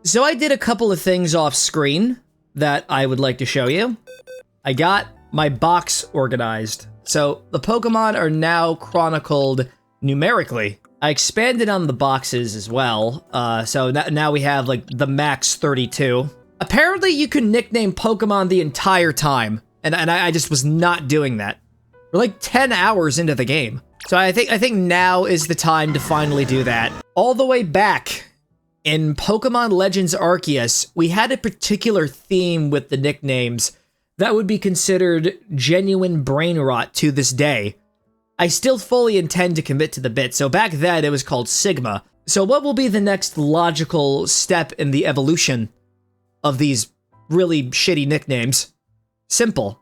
So I did a couple of things off screen that I would like to show you. I got my box organized. So the Pokemon are now chronicled numerically. I expanded on the boxes as well. So now we have like the max 32. Apparently you can nickname Pokemon the entire time. And I just was not doing that. We're like 10 hours into the game. So I think now is the time to finally do that. All the way back in Pokemon Legends Arceus, we had a particular theme with the nicknames that would be considered genuine brain rot to this day. I still fully intend to commit to the bit, so back then it was called Sigma. So what will be the next logical step in the evolution of these really shitty nicknames? Simple.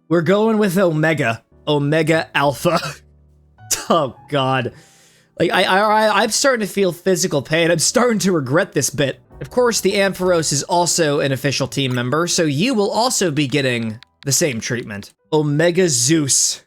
We're going with Omega. Omega Alpha. Oh god. Like, I'm starting to feel physical pain. I'm starting to regret this bit. Of course, the Ampharos is also an official team member, so you will also be getting the same treatment. Omega Zeus.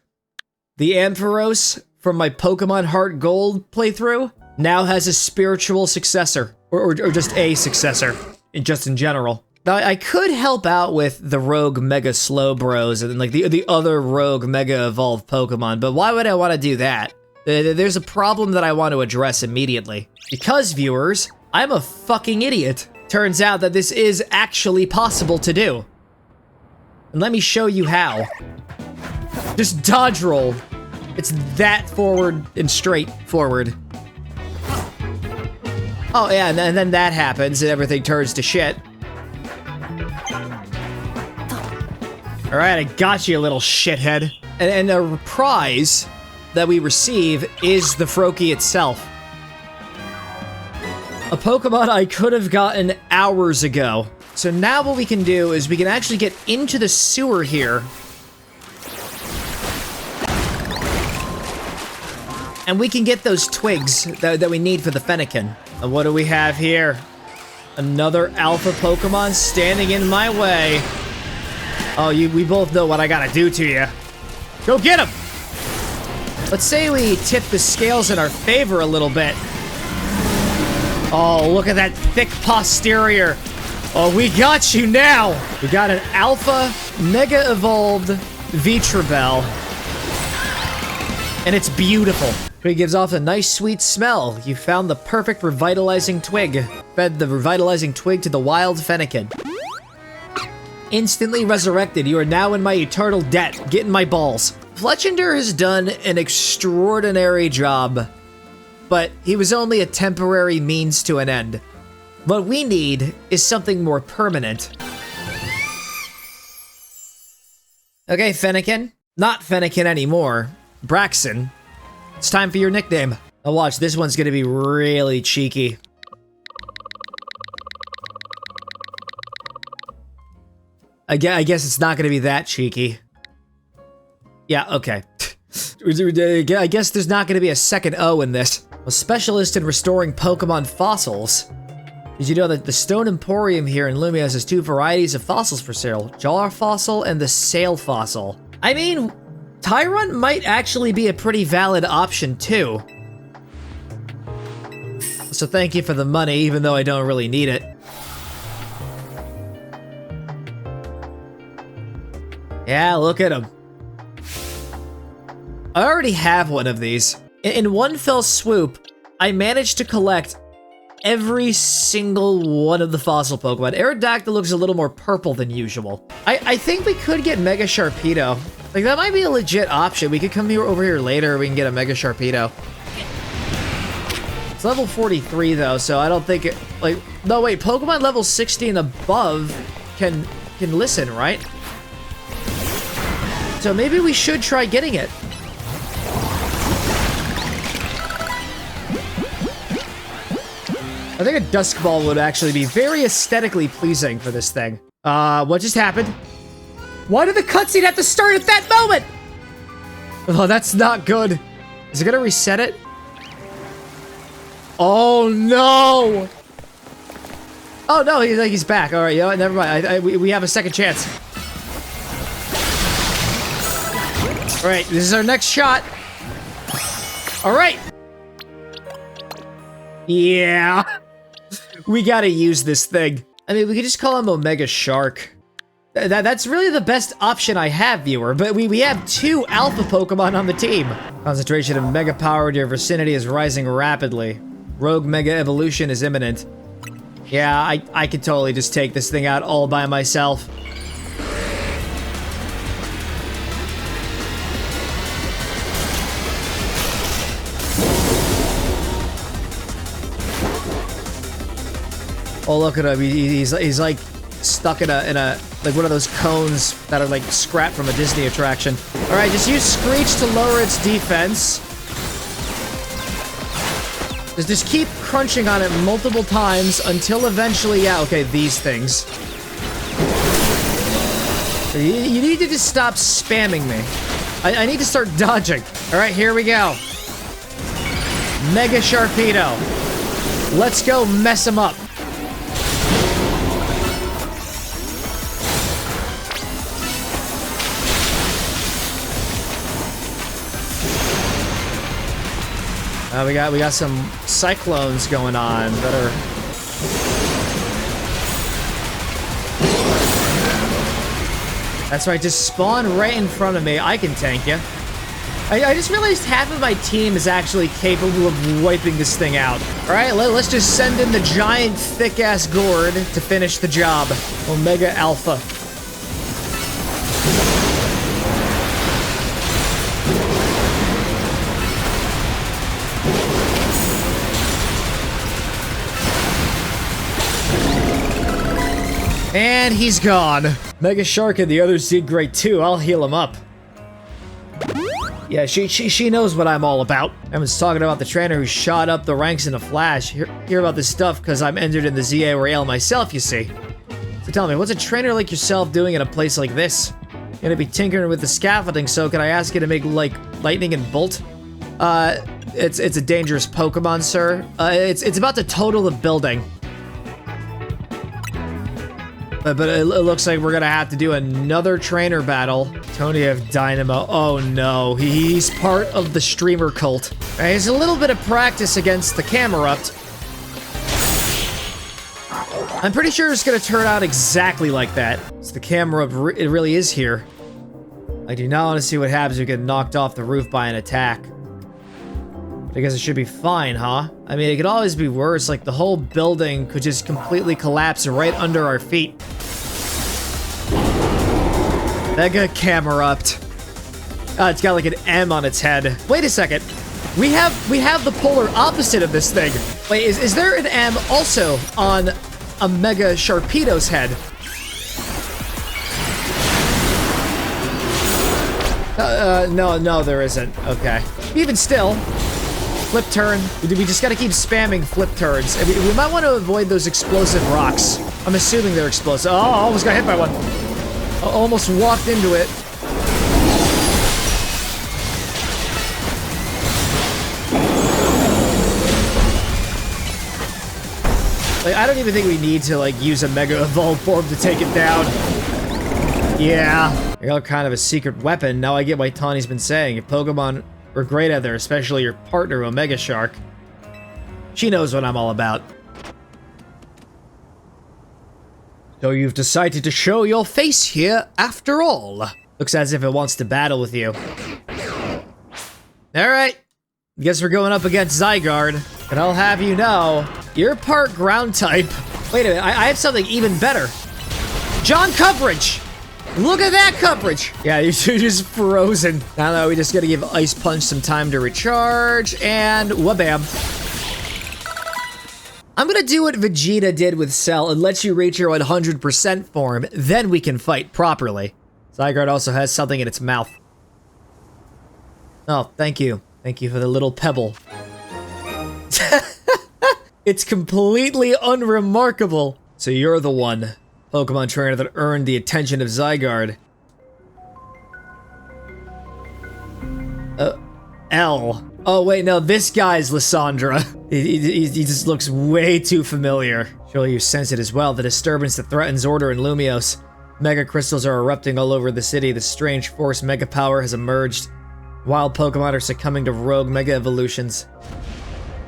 The Ampharos from my Pokemon Heart Gold playthrough now has a spiritual successor, or just a successor, just in general. Now, I could help out with the rogue Mega Slowbros and like the other rogue Mega Evolved Pokemon, but why would I want to do that? There's a problem that I want to address immediately. Because, viewers, I'm a fucking idiot. Turns out that this is actually possible to do. And let me show you how. Just dodge roll. It's that forward and straight forward. Oh yeah, and then that happens and everything turns to shit. Alright, I got you, little shithead. And a prize that we receive is the Froakie itself. A Pokemon I could have gotten hours ago. So now what we can do is we can actually get into the sewer here. And we can get those twigs that we need for the Fennekin. And what do we have here? Another alpha Pokemon standing in my way. Oh, we both know what I gotta do to you. Go get him! Let's say we tip the scales in our favor a little bit. Oh, look at that thick posterior. Oh, we got you now. We got an alpha mega evolved Vitrabel. And it's beautiful. It gives off a nice sweet smell. You found the perfect revitalizing twig. Fed the revitalizing twig to the wild Fennekin. Instantly resurrected. You are now in my eternal debt. Get in my balls. Fletchinder has done an extraordinary job, but he was only a temporary means to an end. What we need is something more permanent. Okay, Fennekin. Not Fennekin anymore. Braxton. It's time for your nickname. Now watch, this one's gonna be really cheeky. I guess it's not gonna be that cheeky. Yeah, okay. I guess there's not gonna be a second O in this. A specialist in restoring Pokemon fossils. Did you know that the Stone Emporium here in Lumia has two varieties of fossils for sale? Jar Fossil and the Sail Fossil. I mean, Tyrunt might actually be a pretty valid option too. So thank you for the money, even though I don't really need it. Yeah, look at him. I already have one of these. In one fell swoop, I managed to collect every single one of the fossil Pokemon. Aerodactyl looks a little more purple than usual. I think we could get Mega Sharpedo. Like, that might be a legit option. We could come over here later, we can get a Mega Sharpedo. It's level 43 though, so I don't think it, like, no wait, Pokemon level 60 and above can listen, right? So maybe we should try getting it. I think a Dusk Ball would actually be very aesthetically pleasing for this thing. What just happened? Why did the cutscene have to start at that moment? Oh, that's not good. Is it gonna reset it? Oh no! Oh no, he's back. All right, you know what? Never mind. We have a second chance. All right, this is our next shot. All right. Yeah. We gotta use this thing. I mean, we could just call him Omega Shark. That's really the best option I have, viewer, but we have 2 alpha Pokemon on the team. Concentration of Mega Power in your vicinity is rising rapidly. Rogue Mega Evolution is imminent. Yeah, I could totally just take this thing out all by myself. Oh, look at him. He's like stuck in a like one of those cones that are like scrapped from a Disney attraction. All right, just use Screech to lower its defense. Just keep crunching on it multiple times until eventually, yeah, okay, these things. You need to just stop spamming me. I need to start dodging. All right, here we go. Mega Sharpedo. Let's go mess him up. We got some cyclones going on that are... That's right, just spawn right in front of me. I can tank you. I just realized half of my team is actually capable of wiping this thing out. All right, let's just send in the giant thick-ass gourd to finish the job. Omega Alpha. And he's gone. Mega Shark and the others did great too. I'll heal him up. Yeah, she knows what I'm all about. I was talking about the trainer who shot up the ranks in a flash. Hear about this stuff because I'm entered in the ZA Royale myself, you see. So tell me, what's a trainer like yourself doing in a place like this? You're gonna be tinkering with the scaffolding, so can I ask you to make, like, lightning and bolt? It's a dangerous Pokemon, sir. It's about to total the building. But it looks like we're gonna have to do another trainer battle. Tony of Dynamo. Oh no, he's part of the streamer cult. He's a little bit of practice against the Camerupt. I'm pretty sure it's gonna turn out exactly like that. So the Camerupt, it really is here. I do not want to see what happens if we get knocked off the roof by an attack. I guess it should be fine, huh? I mean, it could always be worse, like the whole building could just completely collapse right under our feet. Mega Camerupt. It's got like an M on its head. Wait a second. We have the polar opposite of this thing. Wait, is there an M also on a Mega Sharpedo's head? No, there isn't. Okay. Even still, flip turn. We just gotta keep spamming flip turns. We might want to avoid those explosive rocks. I'm assuming they're explosive. Oh, I almost got hit by one. I almost walked into it. Like, I don't even think we need to, like, use a Mega Evolved form to take it down. Yeah. I got kind of a secret weapon. Now I get why Tawny's been saying. If Pokemon are great out there, especially your partner, Omega Shark. She knows what I'm all about. So you've decided to show your face here after all. Looks as if it wants to battle with you. Alright. Guess we're going up against Zygarde. But I'll have you know, you're part ground type. Wait a minute, I have something even better. John coverage! Look at that coverage! Yeah, you're just frozen. Now we just gotta give Ice Punch some time to recharge, and wha-bam. I'm gonna do what Vegeta did with Cell and let you reach your 100% form, then we can fight properly. Zygarde also has something in its mouth. Oh, thank you. Thank you for the little pebble. It's completely unremarkable. So you're the one Pokemon trainer that earned the attention of Zygarde. L. Oh wait, no, this guy's Lysandra. He just looks way too familiar. Surely you sense it as well, the disturbance that threatens order in Lumiose. Mega crystals are erupting all over the city. The strange force Mega Power has emerged. Wild Pokemon are succumbing to rogue Mega Evolutions.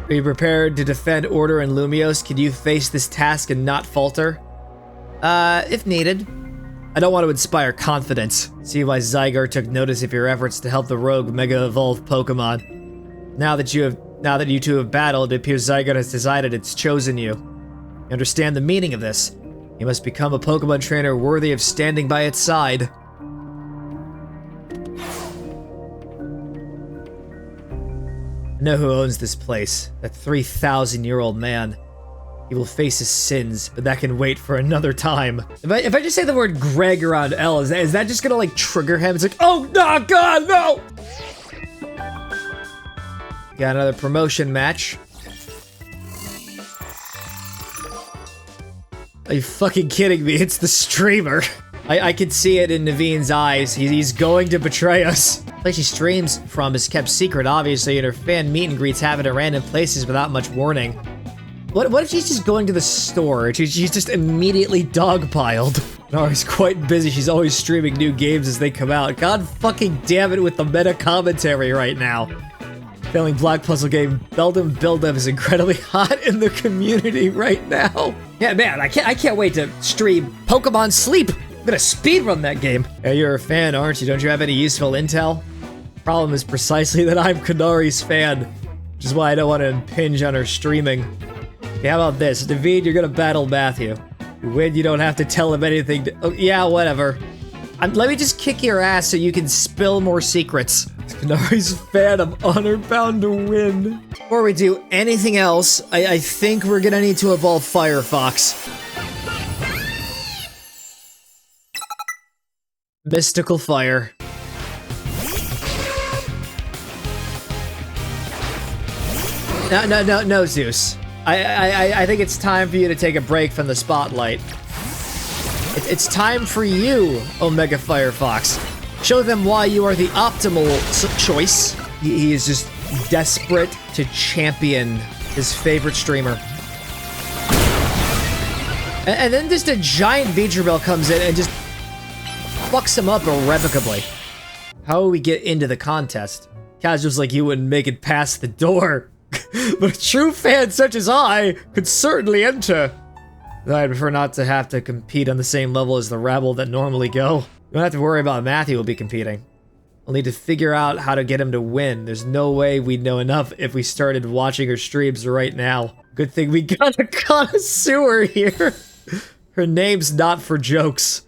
Are you prepared to defend Order in Lumios? Can you face this task and not falter? If needed. I don't want to inspire confidence. See why Zygarde took notice of your efforts to help the rogue Mega Evolved Pokemon. Now that you two have battled, it appears Zygarde has decided it's chosen you. You understand the meaning of this. You must become a Pokemon trainer worthy of standing by its side. I know who owns this place. That 3,000-year-old man. He will face his sins, but that can wait for another time. If I just say the word Greg around L, is that just gonna like trigger him? It's like, oh no, God, no! Got another promotion match. Are you fucking kidding me? It's the streamer. I can see it in Naveen's eyes. He's going to betray us. The place she streams from is kept secret, obviously, and her fan meet and greets happen at random places without much warning. What if she's just going to the store? She's just immediately dogpiled. Nari's quite busy. She's always streaming new games as they come out. God fucking damn it with the meta commentary right now. Failing Black Puzzle game Beldum Buildup is incredibly hot in the community right now. Yeah, man, I can't wait to stream Pokemon Sleep. I'm gonna speedrun that game. Yeah, you're a fan, aren't you? Don't you have any useful intel? Problem is precisely that I'm Kanari's fan, which is why I don't want to impinge on her streaming. Okay, how about this? David, you're gonna battle Matthew. You win, you don't have to tell him anything. Oh, yeah, whatever. Let me just kick your ass so you can spill more secrets. Kanari's fan, I'm honor-bound to win. Before we do anything else, I think we're gonna need to evolve Firefox. Mystical Fire. No, Zeus. I think it's time for you to take a break from the spotlight. It's time for you, Omega Firefox. Show them why you are the optimal choice. He is just desperate to champion his favorite streamer. And then just a giant Beedrill comes in and just fucks him up irrevocably. How will we get into the contest? Casuals like you wouldn't make it past the door. But a true fan such as I could certainly enter. Though I'd prefer not to have to compete on the same level as the rabble that normally go. You don't have to worry about Matthew will be competing. We'll need to figure out how to get him to win. There's no way we'd know enough if we started watching her streams right now. Good thing we got a connoisseur here. Her name's not for jokes.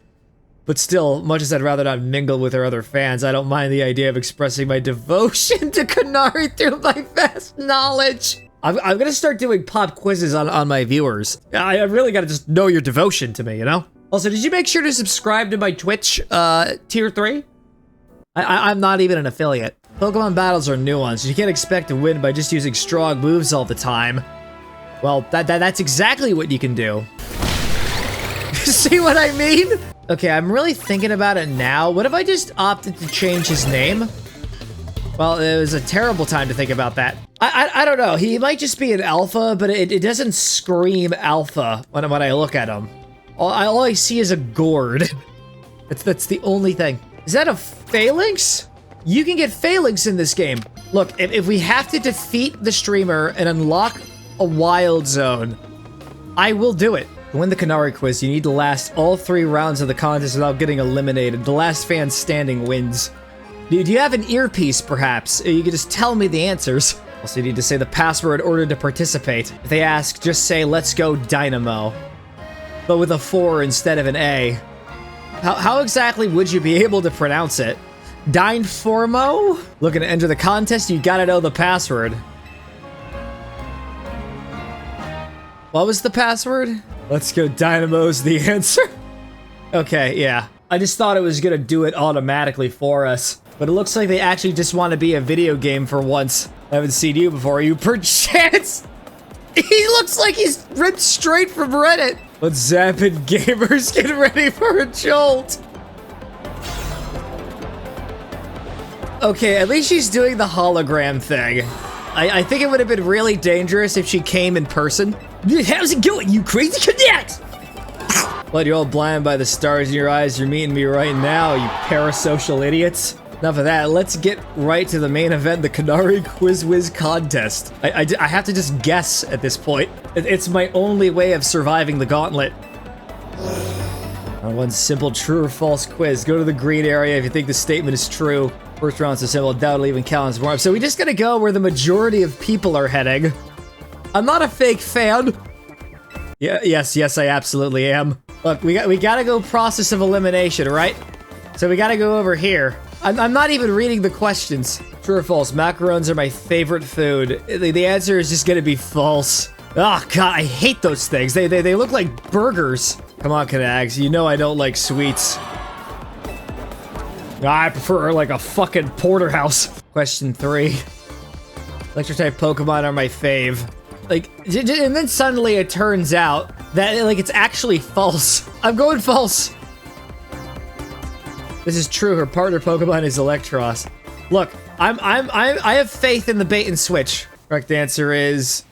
But still, much as I'd rather not mingle with her other fans, I don't mind the idea of expressing my devotion to Kanari through my vast knowledge. I'm gonna start doing pop quizzes on my viewers. I really gotta just know your devotion to me, you know? Also, did you make sure to subscribe to my Twitch, tier 3? I'm not even an affiliate. Pokemon battles are nuanced. You can't expect to win by just using strong moves all the time. Well, that's exactly what you can do. See what I mean? Okay, I'm really thinking about it now. What if I just opted to change his name? Well, it was a terrible time to think about that. I don't know. He might just be an alpha, but it doesn't scream alpha when I look at him. All I see is a gourd. That's the only thing. Is that a phalanx? You can get phalanx in this game. Look, if we have to defeat the streamer and unlock a wild zone, I will do it. To win the Kanari quiz, you need to last all 3 rounds of the contest without getting eliminated. The last fan standing wins. Do you have an earpiece, perhaps? You can just tell me the answers. Also, you need to say the password in order to participate. If they ask, just say, "Let's go Dynamo," but with a 4 instead of an A. How exactly would you be able to pronounce it? Dynformo? Looking to enter the contest, you gotta know the password. What was the password? Let's go Dynamo's the answer. Okay, yeah. I just thought it was gonna do it automatically for us. But it looks like they actually just want to be a video game for once. I haven't seen you before, you perchance? He looks like he's ripped straight from Reddit. Let's zap it, gamers. Get ready for a jolt. Okay, at least she's doing the hologram thing. I think it would have been really dangerous if she came in person. How's it going, you crazy cadet? Well, you're all blind by the stars in your eyes. You're meeting me right now, you parasocial idiots. Enough of that. Let's get right to the main event, the Kanari Quiz Whiz contest. I have to just guess at this point. It's my only way of surviving the gauntlet. One simple true or false quiz. Go to the green area if you think the statement is true. First round's so simple, doubtedly even counts more. So we just gotta go where the majority of people are heading. I'm not a fake fan. Yeah, yes, I absolutely am. Look, we gotta go process of elimination, right? So we gotta go over here. I'm not even reading the questions. True or false? Macarons are my favorite food. The answer is just gonna be false. Oh god, I hate those things. They look like burgers. Come on, Kanags. You know I don't like sweets. I prefer like a fucking porterhouse. Question 3. Electric type Pokemon are my fave. Like, and then suddenly it turns out that like it's actually false. I'm going false. This is true. Her partner Pokemon is Electros. Look, I have faith in the bait and switch. Correct answer is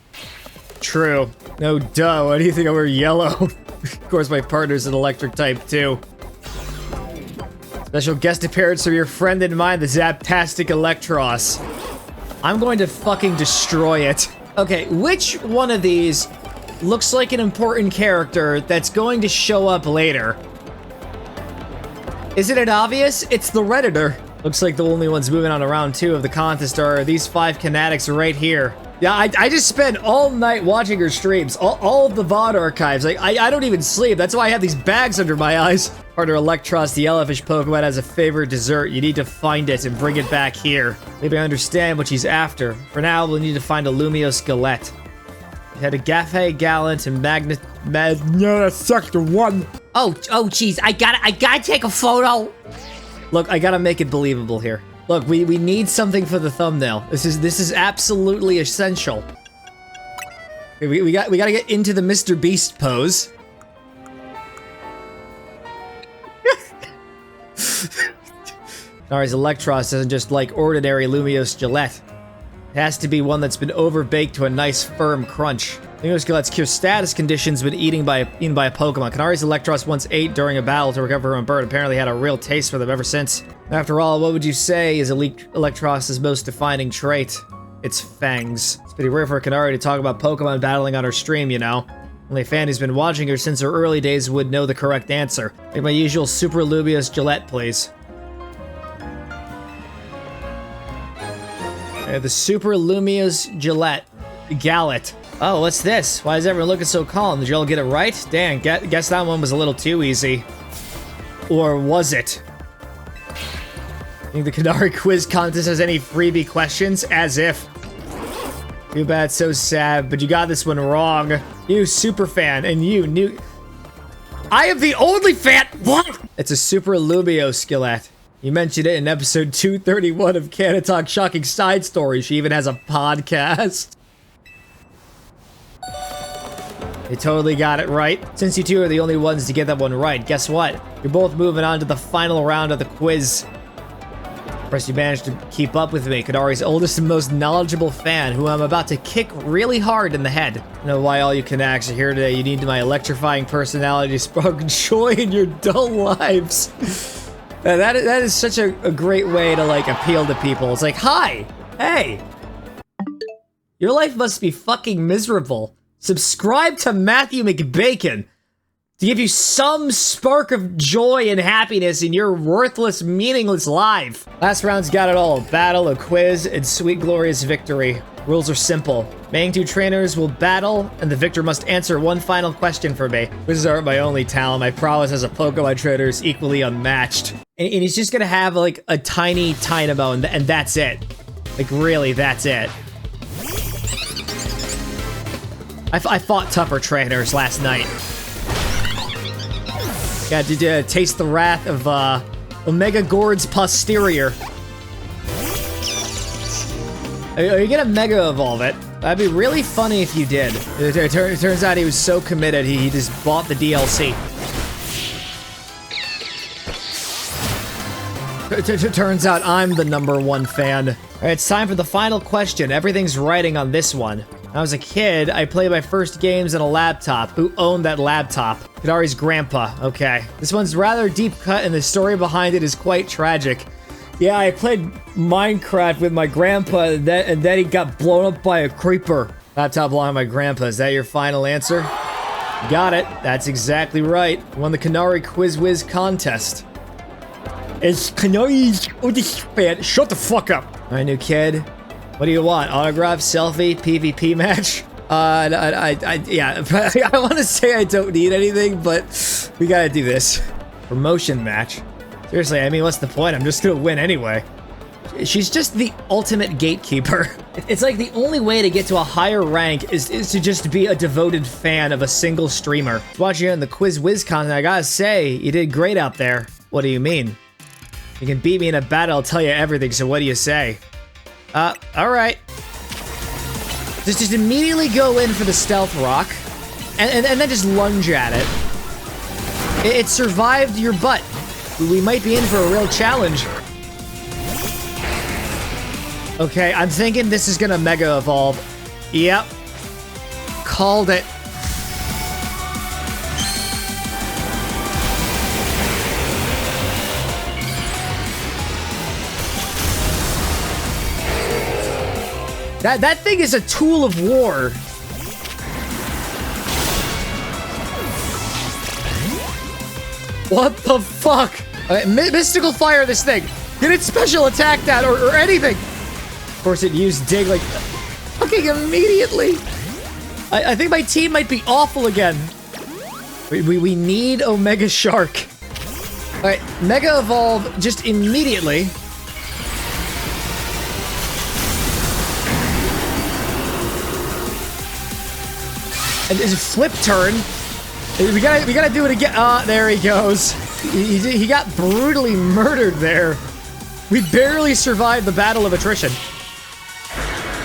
true. No duh. Why do you think I wear yellow? Of course, my partner's an electric type too. Special guest appearance from your friend and mine, the Zaptastic Electros. I'm going to fucking destroy it. Okay, which one of these looks like an important character that's going to show up later? Isn't it obvious? It's the Redditor. Looks like the only ones moving on to round 2 of the contest are these 5 Canatics right here. Yeah, I just spent all night watching her streams, all of the VOD archives. Like, I don't even sleep. That's why I have these bags under my eyes. Partner Electros, the yellowfish Pokemon, has a favorite dessert. You need to find it and bring it back here. Maybe I understand what she's after. For now, we'll need to find a Lumiose Galette. You had a Gaffé, Gallant, and No, that sucked one. Oh, jeez, I gotta take a photo. Look, I gotta make it believable here. Look, we need something for the thumbnail. This is absolutely essential. We gotta get into the Mr. Beast pose. Nari's Electros isn't just like ordinary Lumiose Gillette. It has to be one that's been overbaked to a nice firm crunch. Lumiose Gillette's cure status conditions been eaten by a Pokemon. Kanari's Electros once ate during a battle to recover from a bird. Apparently had a real taste for them ever since. After all, what would you say is Electros' most defining trait? It's fangs. It's pretty rare for a Kanari to talk about Pokemon battling on her stream, you know. Only a fan who's been watching her since her early days would know the correct answer. Make my usual Super Lumiose Gillette, please. The Super Lumiose Gillette. Gallet. Oh, what's this? Why is everyone looking so calm? Did you all get it right? Dang, guess that one was a little too easy. Or was it? Think the Kanari Quiz Contest has any freebie questions? As if. Too bad, so sad, but you got this one wrong. You super fan, and you knew. I am the only fan. What? It's a Super Lumiose Gillette. You mentioned it in episode 231 of Canada Talk Shocking Side Stories. She even has a podcast. They totally got it right. Since you two are the only ones to get that one right, guess what? You're both moving on to the final round of the quiz. First, you managed to keep up with me, Kanari's oldest and most knowledgeable fan, who I'm about to kick really hard in the head. I know why all you Kanaks are here today. You need my electrifying personality to spark joy in your dull lives. That is such a great way to, like, appeal to people. It's like, hi, hey, your life must be fucking miserable. Subscribe to Matthew McBacon to give you some spark of joy and happiness in your worthless, meaningless life. Last round's got it all. A battle, a quiz, and sweet, glorious victory. Rules are simple. Main 2 trainers will battle, and the victor must answer one final question for me. Quizzes aren't my only talent. My prowess as a Pokemon trainer is equally unmatched. And he's just gonna have, like, a tiny Tynamo, and that's it. Like, really, that's it. I fought tougher trainers last night. Got to taste the wrath of Omega Gord's posterior. Are you gonna Mega Evolve it? That'd be really funny if you did. It turns out he was so committed, he just bought the DLC. Turns out I'm the #1 fan. All right, it's time for the final question. Everything's writing on this one. When I was a kid, I played my first games on a laptop. Who owned that laptop? Kadari's grandpa. Okay. This one's rather deep cut, and the story behind it is quite tragic. Yeah, I played Minecraft with my grandpa, and then he got blown up by a creeper. Laptop belonged to my grandpa. Is that your final answer? Got it. That's exactly right. Won the Canary Quiz Whiz contest. It's Canary's oldest fan. Shut the fuck up. All right, new kid. What do you want? Autograph, selfie, PvP match? Yeah, I want to say I don't need anything, but we gotta do this. Promotion match. Seriously, I mean, what's the point? I'm just gonna win anyway. She's just the ultimate gatekeeper. It's like the only way to get to a higher rank is to just be a devoted fan of a single streamer. Watching you in the Quiz Whiz content, I gotta say, you did great out there. What do you mean? You can beat me in a battle, I'll tell you everything, so what do you say? Alright. Just immediately go in for the stealth rock, and then just lunge at it. It survived your butt. We might be in for a real challenge. Okay, I'm thinking this is gonna Mega Evolve. Yep. Called it. That thing is a tool of war. What the fuck? Okay, mystical fire this thing. Get its special attack down or anything. Of course, it used dig like fucking immediately. I think my team might be awful again. We need Omega Shark. All right, Mega Evolve just immediately. And there's a flip turn. We gotta do it again. Ah, there he goes. He got brutally murdered there. We barely survived the battle of attrition.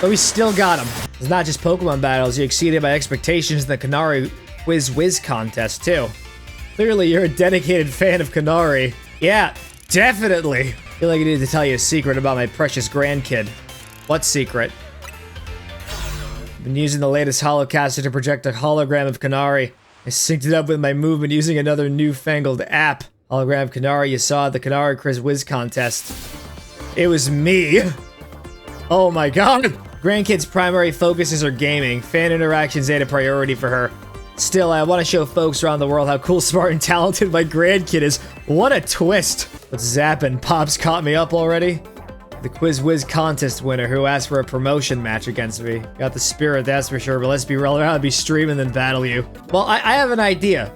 But we still got him. It's not just Pokemon battles. You exceeded my expectations in the Canary Quiz Whiz contest, too. Clearly, you're a dedicated fan of Canary. Yeah, definitely. I feel like I need to tell you a secret about my precious grandkid. What secret? I've been using the latest holocaster to project a hologram of Canary. I synced it up with my movement using another newfangled app. Hologram of Canary you saw at the Canary Quiz Whiz contest. It was me. Oh my god. Grandkid's primary focuses are gaming. Fan interactions ain't a priority for her. Still, I want to show folks around the world how cool, smart, and talented my grandkid is. What a twist. What's zappin'? Pops caught me up already? The Quiz Whiz contest winner who asked for a promotion match against me. Got the spirit, that's for sure, but let's be real, I'd rather be streaming than battle you. Well, I have an idea.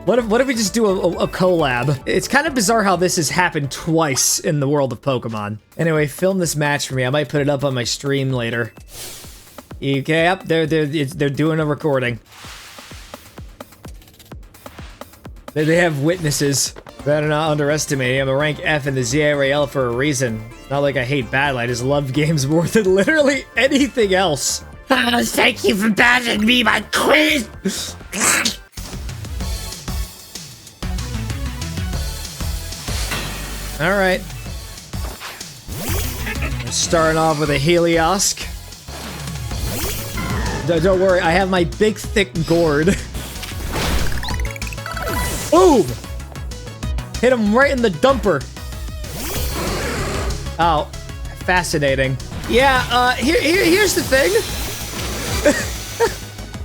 What if we just do a collab? It's kind of bizarre how this has happened twice in the world of Pokemon. Anyway, film this match for me. I might put it up on my stream later. Okay, up they're doing a recording. They have witnesses. Better not underestimate me. I'm a rank F in the ZRAL for a reason. It's not like I hate battle, I just love games more than literally anything else. Thank you for battling me, my quiz. Alright. Starting off with a Heliosc. Don't worry, I have my big thick gourd. Boom! Hit him right in the dumper. Oh, fascinating. Yeah, here's the thing.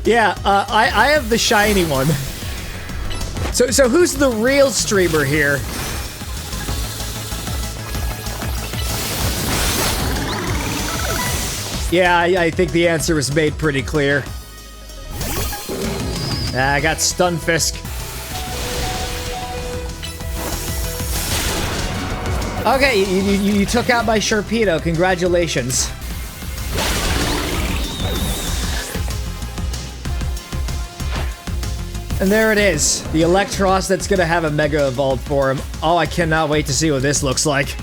Yeah, I have the shiny one. So who's the real streamer here? Yeah, I think the answer was made pretty clear. I got Stunfisk. Okay, you took out my Sharpedo. Congratulations. And there it is. The Electros that's gonna have a Mega Evolve for him. Oh, I cannot wait to see what this looks like.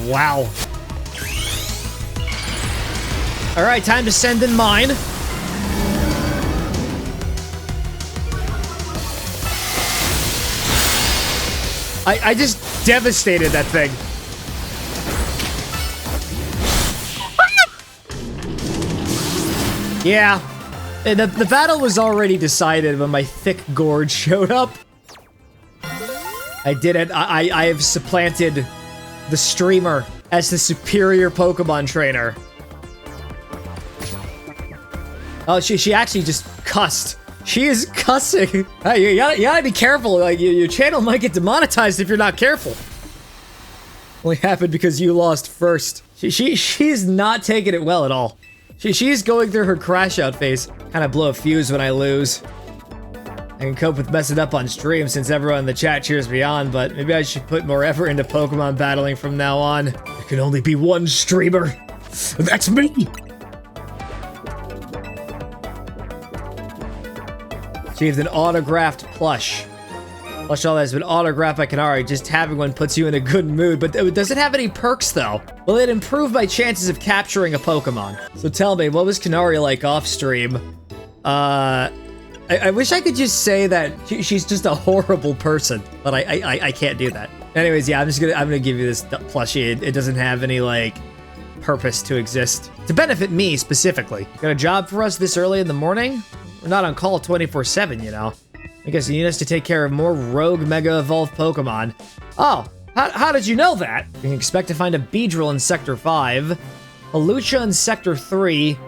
Wow. Alright, time to send in mine. I just devastated that thing. Yeah. The battle was already decided when my thick gourd showed up. I did it. I have supplanted the streamer as the superior Pokemon trainer. Oh, she actually just cussed. She is cussing. Hey, you gotta be careful. Like, your channel might get demonetized if you're not careful. Only happened because you lost first. She's not taking it well at all. She's going through her crash out phase. Kind of blow a fuse when I lose. I can cope with messing up on stream since everyone in the chat cheers me on, but maybe I should put more effort into Pokemon battling from now on. There can only be one streamer. That's me! Achieved an autographed plush. Plush all that has been autographed by Kanari. Just having one puts you in a good mood, but does it have any perks though? Will it improve my chances of capturing a Pokemon? So tell me, what was Kanari like off stream? I wish I could just say that she's just a horrible person, but I can't do that. Anyways, yeah, I'm gonna give you this plushie. It doesn't have any like purpose to exist to benefit me specifically. Got a job for us this early in the morning? We're not on call 24/7, you know. I guess you need us to take care of more rogue Mega Evolved Pokemon. Oh, how did you know that? You can expect to find a Beedrill in Sector 5, a Lucha in Sector 3,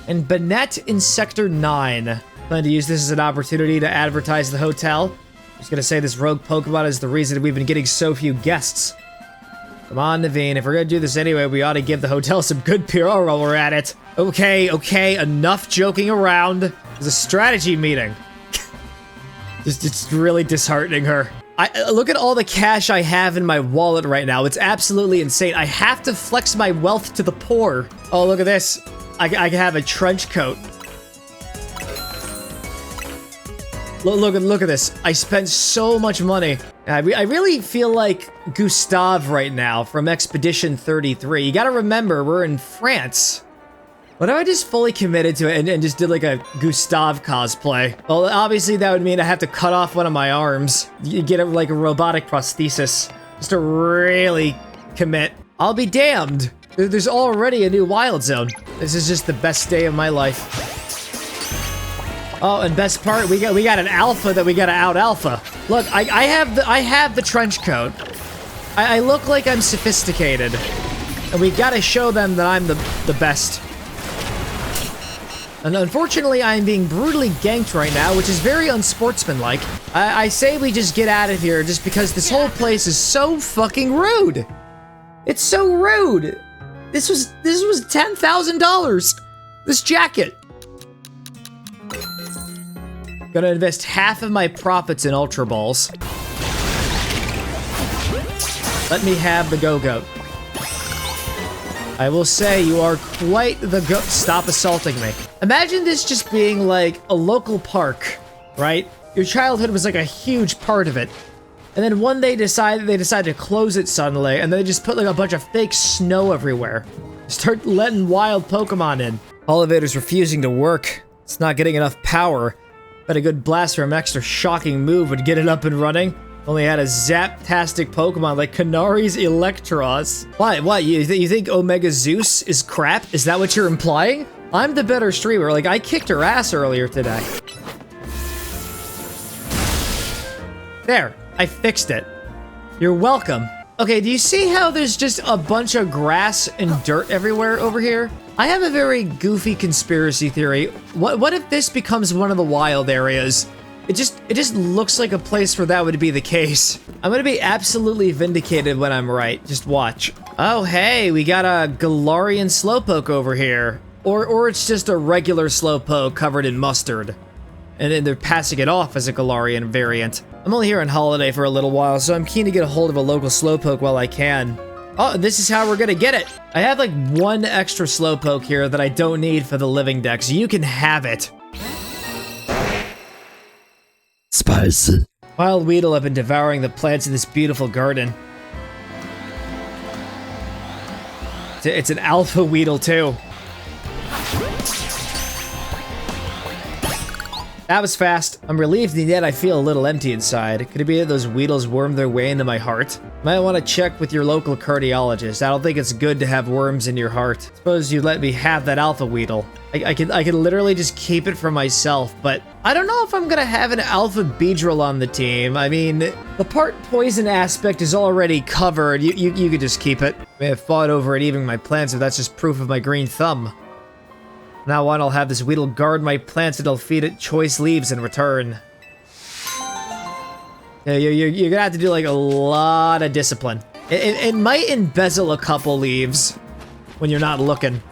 and Banette in Sector 9. Plan to use this as an opportunity to advertise the hotel. I'm just gonna say this rogue Pokemon is the reason we've been getting so few guests. Come on, Naveen, if we're gonna do this anyway, we ought to give the hotel some good PR while we're at it. Okay, enough joking around. There's a strategy meeting. It's really disheartening her. Look at all the cash I have in my wallet right now. It's absolutely insane. I have to flex my wealth to the poor. Oh, look at this. I can have a trench coat. Look at this. I spent so much money. I really feel like Gustave right now from Expedition 33. You gotta remember, we're in France. What if I just fully committed to it and just did like a Gustave cosplay? Well, obviously that would mean I have to cut off one of my arms. You get like a robotic prosthesis. Just to really commit. I'll be damned. There's already a new wild zone. This is just the best day of my life. Oh, and best part, we got an alpha that we gotta out alpha. Look, I have the trench coat. I look like I'm sophisticated, and we gotta show them that I'm the best. And unfortunately, I am being brutally ganked right now, which is very unsportsmanlike. I say we just get out of here just because this whole place is so fucking rude. It's so rude. This was $10,000. This jacket. Gonna invest half of my profits in Ultra Balls. Let me have the Go-Goat. I will say you are quite the goat. Stop assaulting me. Imagine this just being like a local park, right? Your childhood was like a huge part of it. And then one day they decided to close it suddenly, and they just put like a bunch of fake snow everywhere. Start letting wild Pokemon in. Elevator's refusing to work. It's not getting enough power. Bet a good blast from extra shocking move would get it up and running. Only had a Zaptastic Pokemon like Kanari's Electros. What? You think Omega Zeus is crap? Is that what you're implying? I'm the better streamer. Like, I kicked her ass earlier today. There, I fixed it. You're welcome. Okay, do you see how there's just a bunch of grass and dirt everywhere over here? I have a very goofy conspiracy theory. What if this becomes one of the wild areas? It just looks like a place where that would be the case. I'm gonna be absolutely vindicated when I'm right. Just watch. Oh, hey, we got a Galarian Slowpoke over here. Or it's just a regular Slowpoke covered in mustard. And then they're passing it off as a Galarian variant. I'm only here on holiday for a little while, so I'm keen to get a hold of a local Slowpoke while I can. Oh, this is how we're gonna get it. I have like one extra Slowpoke here that I don't need for the living deck, so you can have it. Spicy. Wild Weedle have been devouring the plants in this beautiful garden. It's an alpha Weedle too. That was fast. I'm relieved, and yet I feel a little empty inside. Could it be that those Weedles wormed their way into my heart? Might want to check with your local cardiologist. I don't think it's good to have worms in your heart. Suppose you'd let me have that Alpha Weedle. I could literally just keep it for myself, but I don't know if I'm gonna have an Alpha Beedrill on the team. I mean, the part poison aspect is already covered. You could just keep it. I may have fought over it eating my plants, if that's just proof of my green thumb. Now on, I'll have this Weedle guard my plants and I'll feed it choice leaves in return. Yeah, you're gonna have to do like a lot of discipline. It might embezzle a couple leaves when you're not looking.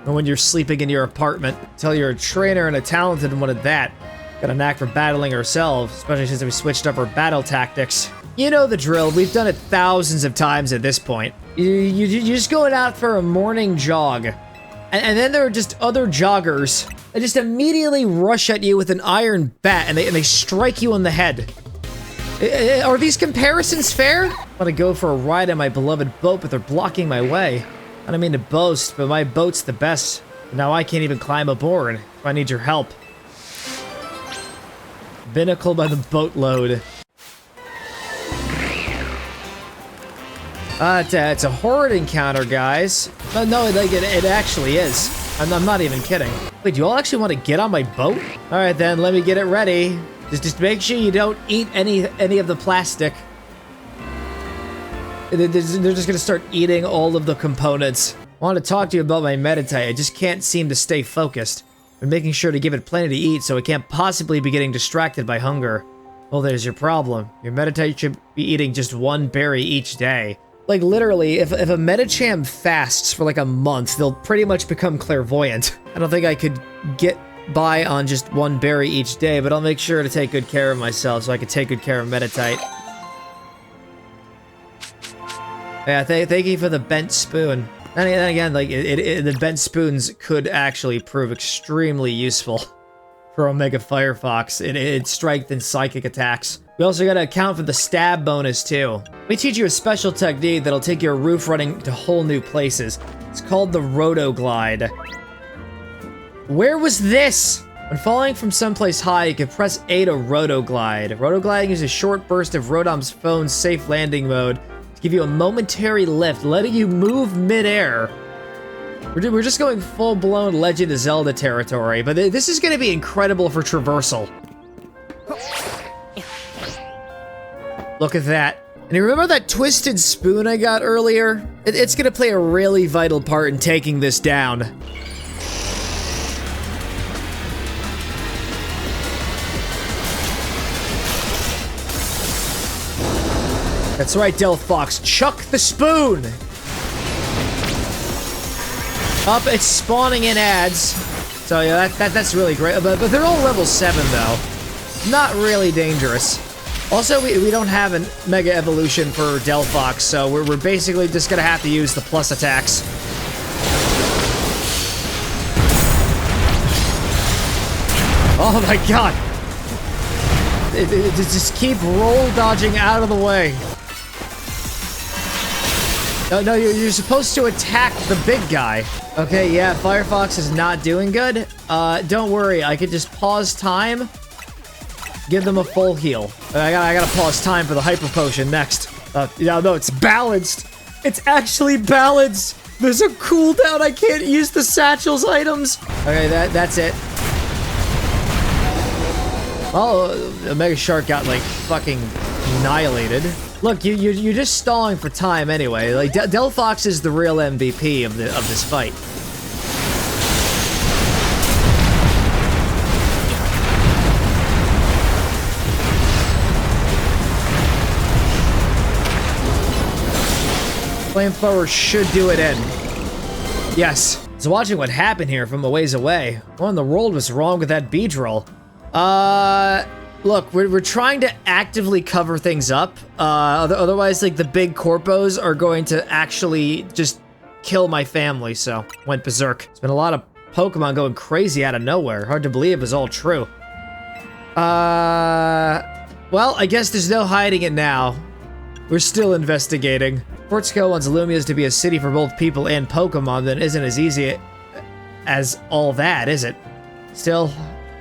Or when you're sleeping in your apartment. Tell you're a trainer and a talented one at that. Got a knack for battling ourselves, especially since we switched up our battle tactics. You know the drill, we've done it thousands of times at this point. You're just going out for a morning jog. And then there are just other joggers that just immediately rush at you with an iron bat and they strike you on the head. Are these comparisons fair? I want to go for a ride on my beloved boat, but they're blocking my way. I don't mean to boast, but my boat's the best. Now I can't even climb aboard. I need your help. Binnacle by the boatload. It's a horrid encounter, guys. No, like, it actually is. I'm not even kidding. Wait, do you all actually want to get on my boat? All right, then, let me get it ready. Just make sure you don't eat any of the plastic. They're just gonna start eating all of the components. I want to talk to you about my meditate. I just can't seem to stay focused. I'm making sure to give it plenty to eat so it can't possibly be getting distracted by hunger. Well, there's your problem. Your meditate should be eating just one berry each day. Like literally, if a Medicham fasts for like a month, they'll pretty much become clairvoyant. I don't think I could get by on just one berry each day, but I'll make sure to take good care of myself so I can take good care of meditate. Yeah, thank you for the bent spoon. And then again, like, the bent spoons could actually prove extremely useful for Omega Firefox. It strengthens psychic attacks. We also gotta account for the stab bonus, too. We teach you a special technique that'll take your roof running to whole new places. It's called the Rotoglide. Where was this? When falling from someplace high, you can press A to Rotoglide. Rotogliding is a short burst of Rotom's phone's safe landing mode. Give you a momentary lift, letting you move mid-air. We're just going full-blown Legend of Zelda territory, but this is going to be incredible for traversal. Look at that. And you remember that twisted spoon I got earlier? It's going to play a really vital part in taking this down. That's right, Delphox. Chuck the spoon! Up, it's spawning in ads. So yeah, that's really great. But they're all level 7 though. Not really dangerous. Also, we don't have a Mega Evolution for Delphox, so we're basically just gonna have to use the plus attacks. Oh my god! Just keep roll dodging out of the way. No, you're supposed to attack the big guy. Okay, yeah, Firefox is not doing good. Don't worry, I could just pause time. Give them a full heal. I gotta pause time for the Hyper Potion next. No, it's balanced. It's actually balanced. There's a cooldown. I can't use the satchel's items. Okay, that's it. Oh, Omega Shark got, like, fucking annihilated. Look, you're just stalling for time anyway. Like, Delphox is the real MVP of this fight. Flamethrower should do it in. Yes. I was watching what happened here from a ways away. What in the world was wrong with that Beedrill? Look, we're trying to actively cover things up. Otherwise, like, the big corpos are going to actually just kill my family, so went berserk. There's been a lot of Pokemon going crazy out of nowhere. Hard to believe it was all true. Well, I guess there's no hiding it now. We're still investigating. Fort Scale wants Lumia's to be a city for both people and Pokemon, then isn't as easy as all that, is it? Still,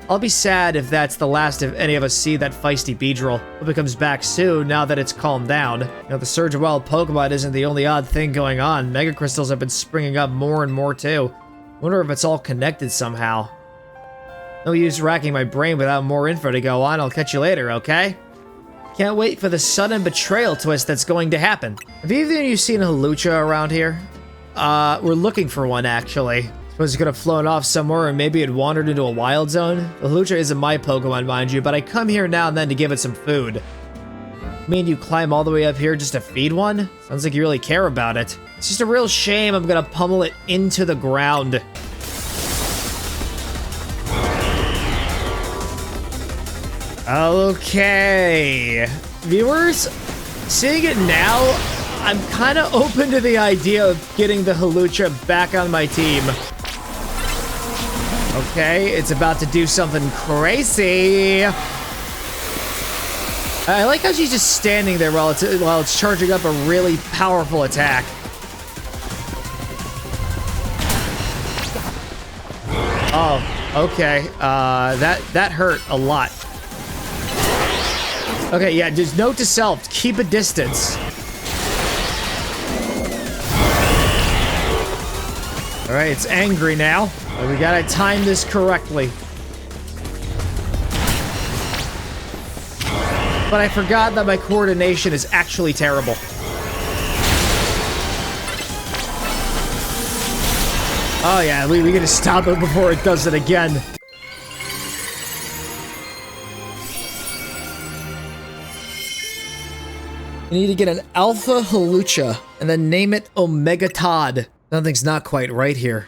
I'll be sad if that's the last of any of us see that feisty Beedrill. Hope it comes back soon now that it's calmed down. You know, the surge of wild Pokemon isn't the only odd thing going on. Mega Crystals have been springing up more and more too. Wonder if it's all connected somehow. No use racking my brain without more info to go on. I'll catch you later, okay? Can't wait for the sudden betrayal twist that's going to happen. Have either of you seen a Hawlucha around here? We're looking for one, actually. Suppose it could have flown off somewhere, or maybe it wandered into a wild zone. The Hawlucha isn't my Pokemon, mind you, but I come here now and then to give it some food. Me and you climb all the way up here just to feed one? Sounds like you really care about it. It's just a real shame I'm gonna pummel it into the ground. Okay. Viewers, seeing it now, I'm kind of open to the idea of getting the Hawlucha back on my team. Okay, it's about to do something crazy. I like how she's just standing there while it's charging up a really powerful attack. Oh, okay. That hurt a lot. Okay, yeah, just note to self, keep a distance. All right, it's angry now. We gotta time this correctly. But I forgot that my coordination is actually terrible. Oh yeah, we gotta stop it before it does it again. You need to get an Alpha Hawlucha and then name it Omega Todd. Something's not quite right here.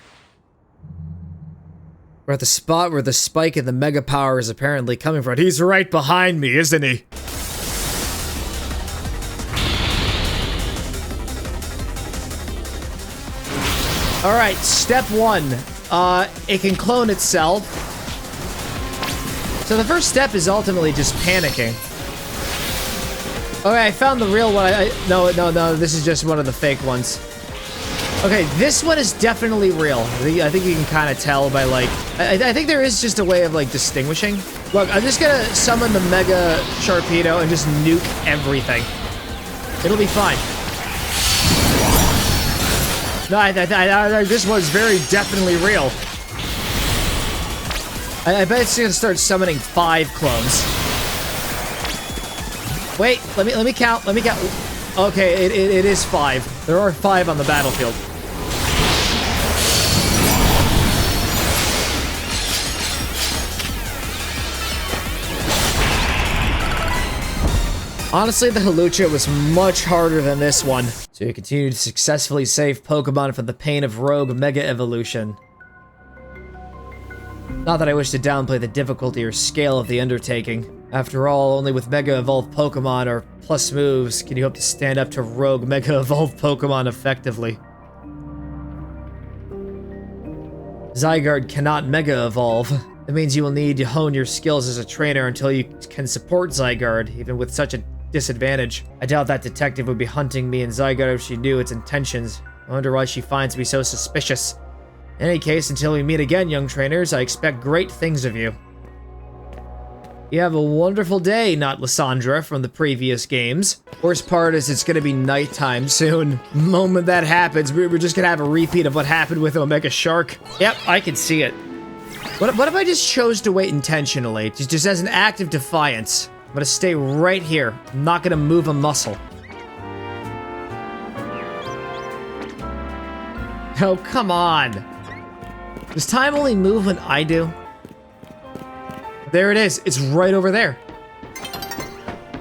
We're at the spot where the spike in the Mega Power is apparently coming from. He's right behind me, isn't he? Alright, step one. It can clone itself. So the first step is ultimately just panicking. Okay, I found the real one. No, this is just one of the fake ones. Okay, this one is definitely real. I think you can kind of tell by, like... I think there is just a way of, like, distinguishing. Look, I'm just gonna summon the Mega Sharpedo and just nuke everything. It'll be fine. No, this one's very definitely real. I bet it's gonna start summoning 5 clones. Wait, let me count. Okay, it is 5. There are 5 on the battlefield. Honestly, the Hawlucha was much harder than this one. So you continue to successfully save Pokemon from the pain of rogue Mega Evolution. Not that I wish to downplay the difficulty or scale of the undertaking. After all, only with Mega Evolved Pokemon or plus moves can you hope to stand up to rogue Mega Evolved Pokemon effectively. Zygarde cannot Mega Evolve. That means you will need to hone your skills as a trainer until you can support Zygarde, even with such a disadvantage. I doubt that detective would be hunting me and Zygarde if she knew its intentions. I wonder why she finds me so suspicious. In any case, until we meet again, young trainers, I expect great things of you. You have a wonderful day, not Lysandra from the previous games. Worst part is it's gonna be nighttime soon. The moment that happens, we're just gonna have a repeat of what happened with Omega Shark. Yep, I can see it. What if I just chose to wait intentionally, just as an act of defiance? I'm gonna stay right here. I'm not gonna move a muscle. Oh, come on. Does time only move when I do? There it is. It's right over there.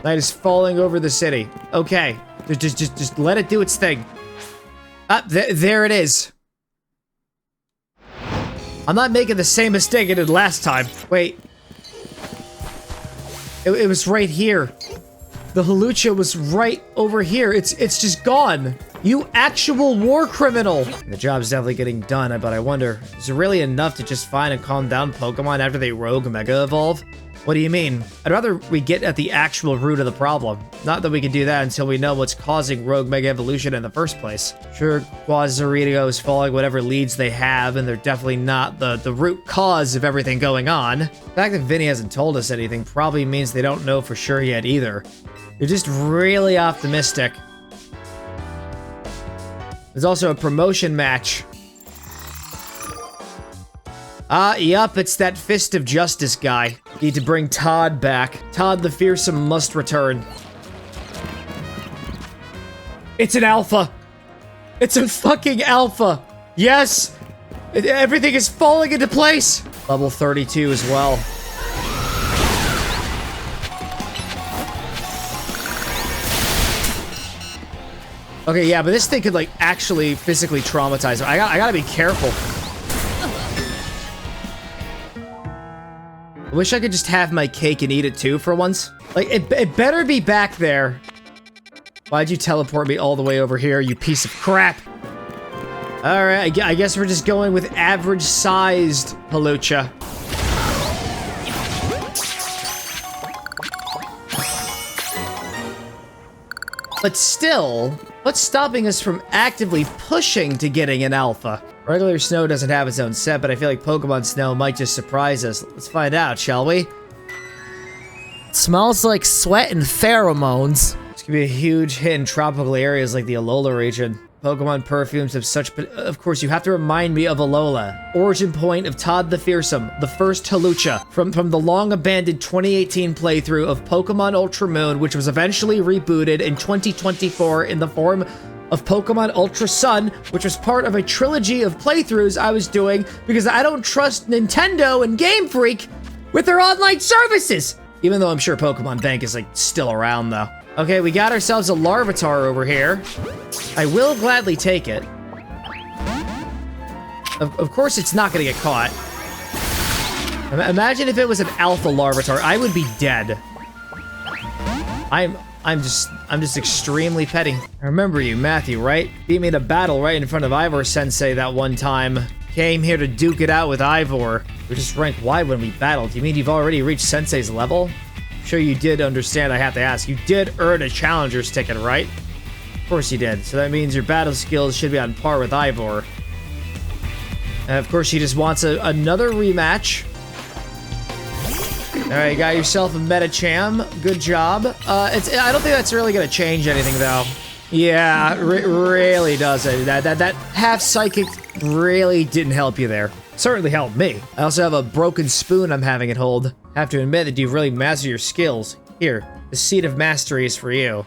Night is falling over the city. Okay. Just let it do its thing. There it is. I'm not making the same mistake I did last time. Wait. It was right here. The Hawlucha was right over here. It's just gone. You actual war criminal! The job's definitely getting done, but I wonder, is it really enough to just find and calm down Pokemon after they rogue Mega Evolve? What do you mean? I'd rather we get at the actual root of the problem. Not that we can do that until we know what's causing Rogue Mega Evolution in the first place. Sure, Quasarito is following whatever leads they have, and they're definitely not the root cause of everything going on. The fact that Vinny hasn't told us anything probably means they don't know for sure yet either. You're just really optimistic. There's also a promotion match. Yup, it's that Fist of Justice guy. Need to bring Todd back. Todd the Fearsome must return. It's an alpha. It's a fucking alpha. Yes! Everything is falling into place. Level 32 as well. Okay, yeah, but this thing could, like, actually physically traumatize him. I gotta be careful. I wish I could just have my cake and eat it too for once. Like, it better be back there. Why'd you teleport me all the way over here, you piece of crap? Alright, I guess we're just going with average-sized Halucha. But still, what's stopping us from actively pushing to getting an alpha? Regular Snow doesn't have its own set, but I feel like Pokemon Snow might just surprise us. Let's find out, shall we? It smells like sweat and pheromones. This could be a huge hit in tropical areas like the Alola region. Pokemon perfumes have such... Of course, you have to remind me of Alola. Origin point of Todd the Fearsome, the first Halucha, from the long-abandoned 2018 playthrough of Pokemon Ultra Moon, which was eventually rebooted in 2024 in the form of Pokemon Ultra Sun, which was part of a trilogy of playthroughs I was doing because I don't trust Nintendo and Game Freak with their online services! Even though I'm sure Pokemon Bank is, like, still around, though. Okay, we got ourselves a Larvitar over here. I will gladly take it. Of course it's not gonna get caught. Imagine if it was an Alpha Larvitar. I would be dead. I'm just extremely petty. I remember you, Matthew, right? Beat me in a battle right in front of Ivor Sensei that one time. Came here to duke it out with Ivor. We just ranked Y when we battled. You mean you've already reached Sensei's level? I'm sure you did understand I have to ask. You did earn a challenger's ticket, right? Of course you did. So that means your battle skills should be on par with Ivor. And of course she just wants another rematch. Alright, you got yourself a Metacham. Good job. I don't think that's really gonna change anything, though. Yeah, really doesn't. That half psychic really didn't help you there. Certainly helped me. I also have a broken spoon I'm having it hold. Have to admit that you've really mastered your skills. Here, the Seed of Mastery is for you.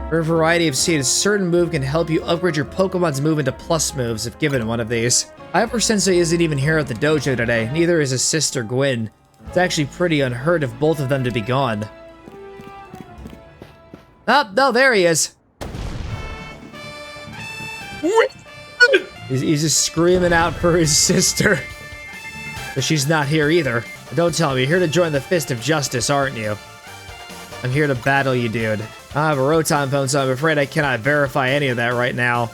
For a variety of seeds, a certain move can help you upgrade your Pokemon's move into plus moves if given one of these. Ivor Sensei isn't even here at the dojo today, neither is his sister Gwyn. It's actually pretty unheard of both of them to be gone. Oh, no, there he is. He's just screaming out for his sister. But she's not here either. But don't tell me, you're here to join the Fist of Justice, aren't you? I'm here to battle you, dude. I have a Rotom phone, so I'm afraid I cannot verify any of that right now.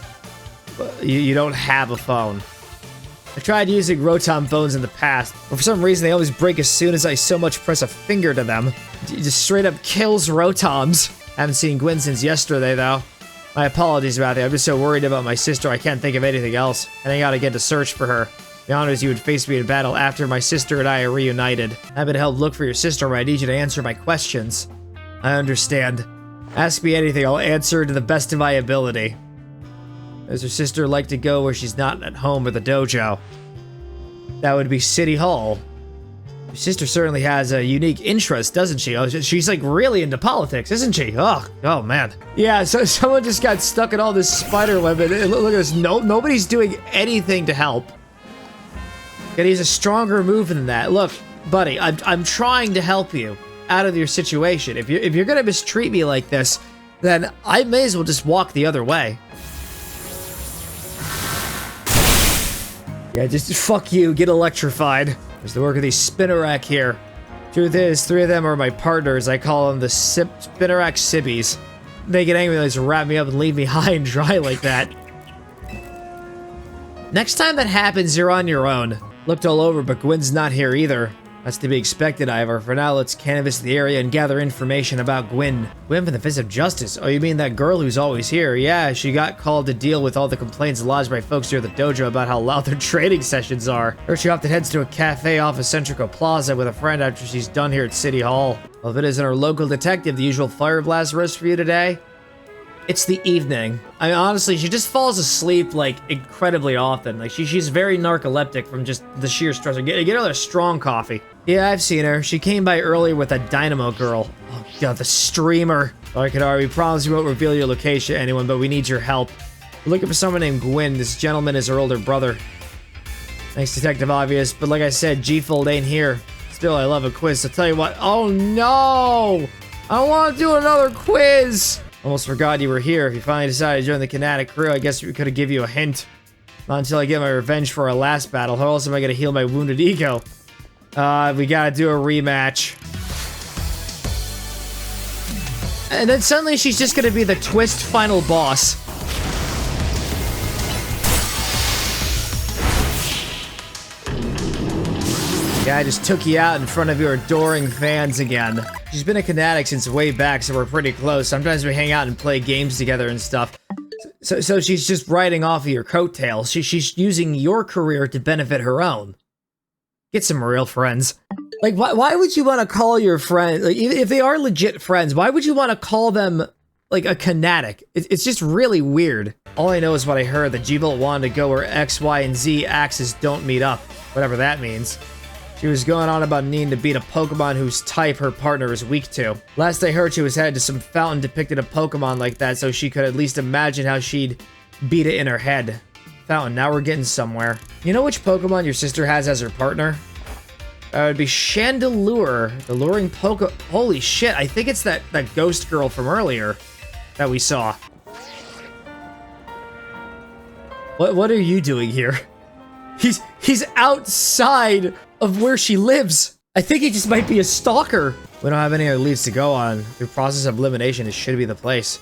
You don't have a phone. I tried using Rotom phones in the past, but for some reason they always break as soon as I so much press a finger to them. It just straight up kills Rotoms. Haven't seen Gwyn since yesterday, though. My apologies about that. I'm just so worried about my sister I can't think of anything else. And I gotta get to search for her. The honors you would face me in battle after my sister and I are reunited. I've been helped look for your sister, but I need you to answer my questions. I understand. Ask me anything, I'll answer to the best of my ability. Does her sister like to go where she's not at home or the dojo? That would be City Hall. Your sister certainly has a unique interest, doesn't she? Oh, she's like really into politics, isn't she? Oh man. Yeah, so someone just got stuck in all this spider web, and look at this. Nobody's doing anything to help. Gotta use a stronger move than that. Look, buddy, I'm trying to help you out of your situation. If you're gonna mistreat me like this, then I may as well just walk the other way. Yeah, just fuck you, get electrified. There's the work of these Spinarak here. Truth is, 3 of them are my partners. I call them the Spinarak Sibbies. They get angry when they just wrap me up and leave me high and dry like that. Next time that happens, you're on your own. Looked all over, but Gwyn's not here either. That's to be expected, Ivor. For now, let's canvass the area and gather information about Gwyn. Gwyn from the Fist of Justice? Oh, you mean that girl who's always here? Yeah, she got called to deal with all the complaints lodged by folks here at the dojo about how loud their training sessions are. Or she often heads to a cafe off of Centrico Plaza with a friend after she's done here at City Hall. Well, if it isn't our local detective, the usual fire blast roast for you today? It's the evening. I mean, honestly, she just falls asleep, like, incredibly often. Like, she's very narcoleptic from just the sheer stress. Get her a strong coffee. Yeah, I've seen her. She came by earlier with a Dynamo girl. Oh, God, the streamer. Alright, Kadar, we promise we won't reveal your location to anyone, but we need your help. We're looking for someone named Gwyn. This gentleman is her older brother. Thanks, Detective Obvious. But like I said, G-Fold ain't here. Still, I love a quiz, so tell you what. Oh, no! I don't want to do another quiz! Almost forgot you were here. If you finally decided to join the Kinetic crew, I guess we could have given you a hint. Not until I get my revenge for our last battle. How else am I going to heal my wounded ego? We gotta do a rematch. And then suddenly she's just gonna be the twist final boss. Yeah, I just took you out in front of your adoring fans again. She's been a Kinetic since way back, so we're pretty close. Sometimes we hang out and play games together and stuff. So she's just riding off of your coattails. She's using your career to benefit her own. Get some real friends. Like, why would you want to call your friend, like, if they are legit friends, why would you want to call them, like, a Kinetic? It's just really weird. All I know is what I heard, that G-Bolt wanted to go where X, Y, and Z axes don't meet up. Whatever that means. She was going on about needing to beat a Pokemon whose type her partner is weak to. Last I heard, she was headed to some fountain depicted a Pokemon like that, so she could at least imagine how she'd beat it in her head. Fountain, now we're getting somewhere. You know which Pokemon your sister has as her partner? It would be Chandelure, the luring Holy shit, I think it's that ghost girl from earlier that we saw. What are you doing here? He's outside of where she lives. I think he just might be a stalker. We don't have any other leads to go on. Through process of elimination, it should be the place.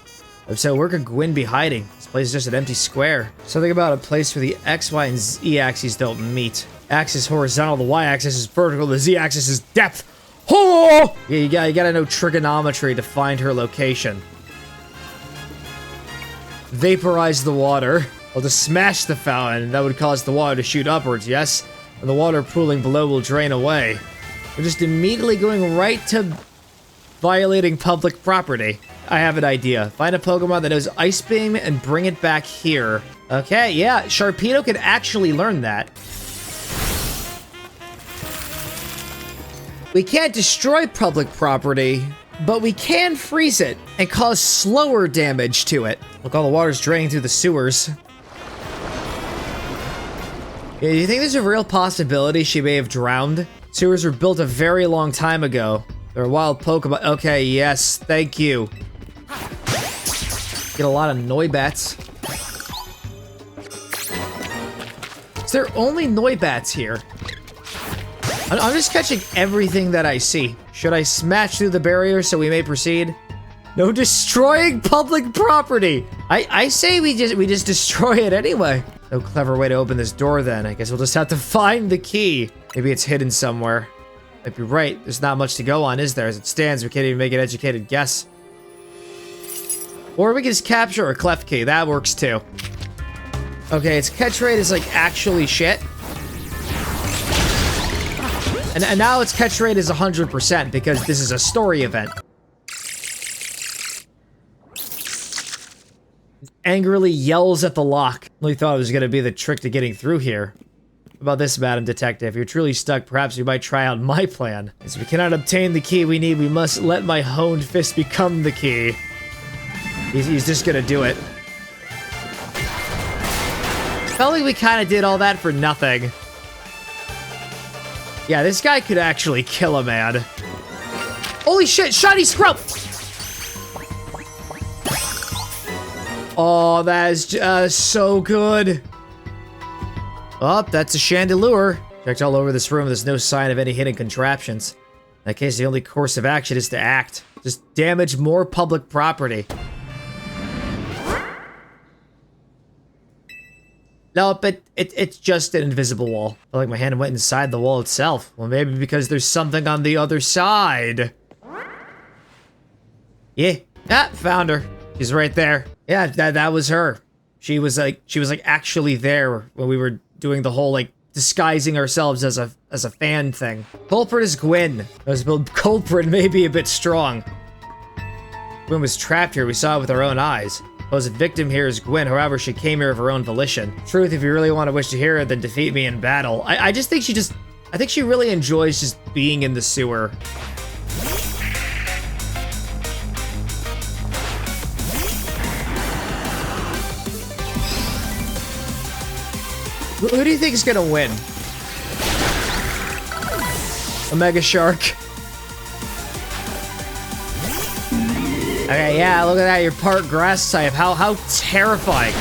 So where could Gwyn be hiding? This place is just an empty square. Something about a place where the X, Y, and Z axes don't meet. X is horizontal, the Y axis is vertical, the Z axis is depth. Oh! Yeah, you gotta know trigonometry to find her location. Vaporize the water. Well, to smash the fountain, that would cause the water to shoot upwards, yes? And the water pooling below will drain away. We're just immediately going right to violating public property. I have an idea. Find a Pokemon that knows Ice Beam and bring it back here. Okay, yeah, Sharpedo can actually learn that. We can't destroy public property, but we can freeze it and cause slower damage to it. Look, all the water's draining through the sewers. Yeah, do you think there's a real possibility she may have drowned? Sewers were built a very long time ago. They're a wild Pokemon. Okay, yes, thank you. Get a lot of Noibats. Is there only Noibats here? I'm just catching everything that I see. Should I smash through the barrier so we may proceed? No destroying public property! I say we just destroy it anyway. No clever way to open this door then. I guess we'll just have to find the key. Maybe it's hidden somewhere. Might be right. There's not much to go on, is there? As it stands, we can't even make an educated guess. Or we can just capture a clef key. That works too. Okay, its catch rate is like actually shit. And now its catch rate is 100% because this is a story event. Angrily yells at the lock. Really thought it was going to be the trick to getting through here. What about this, Madam Detective? If you're truly stuck, perhaps you might try out my plan. As we cannot obtain the key we need, we must let my honed fist become the key. He's just gonna do it. Felt like we kind of did all that for nothing. Yeah, this guy could actually kill a man. Holy shit, shiny scrub! Oh, that is just so good. Oh, that's a Chandelure. Checked all over this room, there's no sign of any hidden contraptions. In that case, the only course of action is to act. Just damage more public property. No, but it's just an invisible wall. I feel like my hand went inside the wall itself. Well, maybe because there's something on the other side. Yeah. Ah, found her. She's right there. Yeah, that was her. She was like actually there when we were doing the whole like disguising ourselves as a fan thing. Culprit is Gwyn. Culprit may be a bit strong. Gwyn was trapped here. We saw it with our own eyes. The victim here is Gwyn. However, she came here of her own volition. Truth, if you really want to wish to hear her, then defeat me in battle. I just think I think she really enjoys just being in the sewer. Who do you think is gonna win? A Mega Shark. Okay, yeah, look at that. You're part grass type. How terrifying.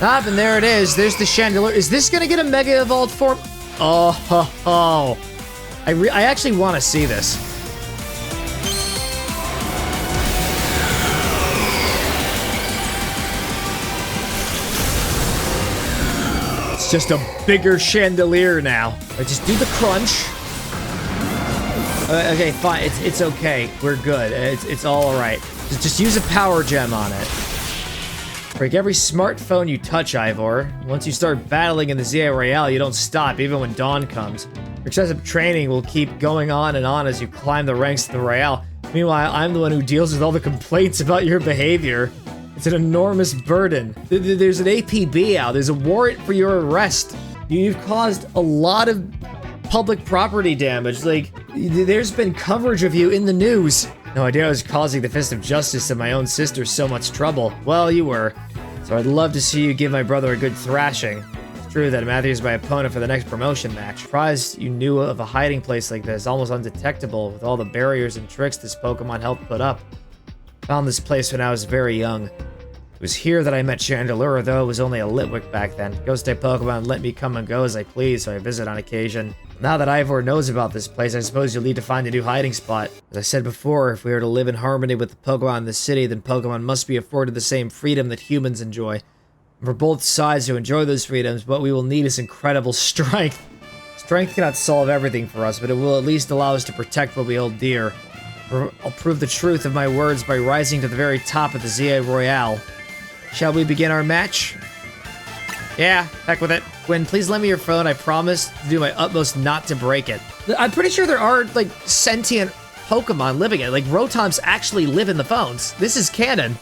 Ah, and there it is. There's the chandelier. Is this gonna get a Mega Evolved form? Oh, ho, ho. I actually want to see this. It's just a bigger chandelier now. Just do the crunch. Okay, fine. It's okay. We're good. It's all right. Just use a power gem on it. Break every smartphone you touch, Ivor. Once you start battling in the ZA Royale, you don't stop, even when dawn comes. Your excessive training will keep going on and on as you climb the ranks of the Royale. Meanwhile, I'm the one who deals with all the complaints about your behavior. It's an enormous burden. There's an APB out. There's a warrant for your arrest. You've caused a lot of public property damage. Like, there's been coverage of you in the news. No idea I was causing the Fist of Justice and my own sister so much trouble. Well, you were. So I'd love to see you give my brother a good thrashing. It's true that Matthew's my opponent for the next promotion match. Surprised you knew of a hiding place like this, almost undetectable with all the barriers and tricks this Pokemon helped put up. Found this place when I was very young. It was here that I met Chandelure, though it was only a Litwick back then. Ghost-type Pokemon let me come and go as I please, so I visit on occasion. Now that Ivor knows about this place, I suppose you'll need to find a new hiding spot. As I said before, if we are to live in harmony with the Pokemon in the city, then Pokemon must be afforded the same freedom that humans enjoy. And for both sides to enjoy those freedoms, what we will need is incredible strength. Strength cannot solve everything for us, but it will at least allow us to protect what we hold dear. I'll prove the truth of my words by rising to the very top of the ZA Royale. Shall we begin our match? Yeah, heck with it. Gwyn, please lend me your phone. I promise to do my utmost not to break it. I'm pretty sure there are, like, sentient Pokemon living in it. Like, Rotoms actually live in the phones. This is canon.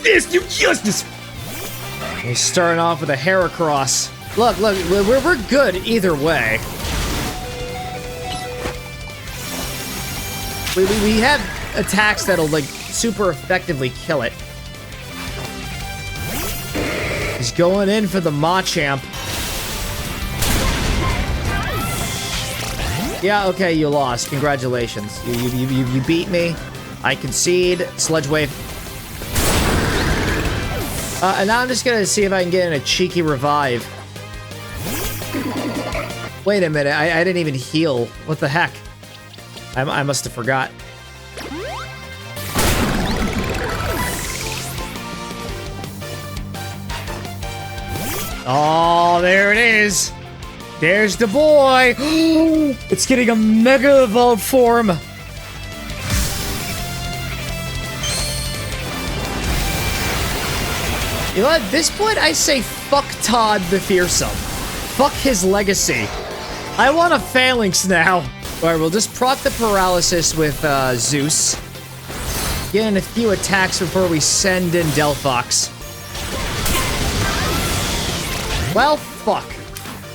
Yes, you justice! He's starting off with a Heracross. Look, we're good either way. We have attacks that'll, like, super effectively kill it. He's going in for the Machamp. Yeah, okay, you lost. Congratulations. You beat me. I concede. Sludge Wave. And now I'm just gonna see if I can get in a cheeky revive. Wait a minute, I didn't even heal. What the heck? I must have forgot. Oh, there it is. There's the boy. It's getting a Mega Evolved form. You know, at this point, I say fuck Todd the Fearsome. Fuck his legacy. I want a Phalanx now. Alright, we'll just proc the paralysis with Zeus. Get in a few attacks before we send in Delphox. Well, fuck.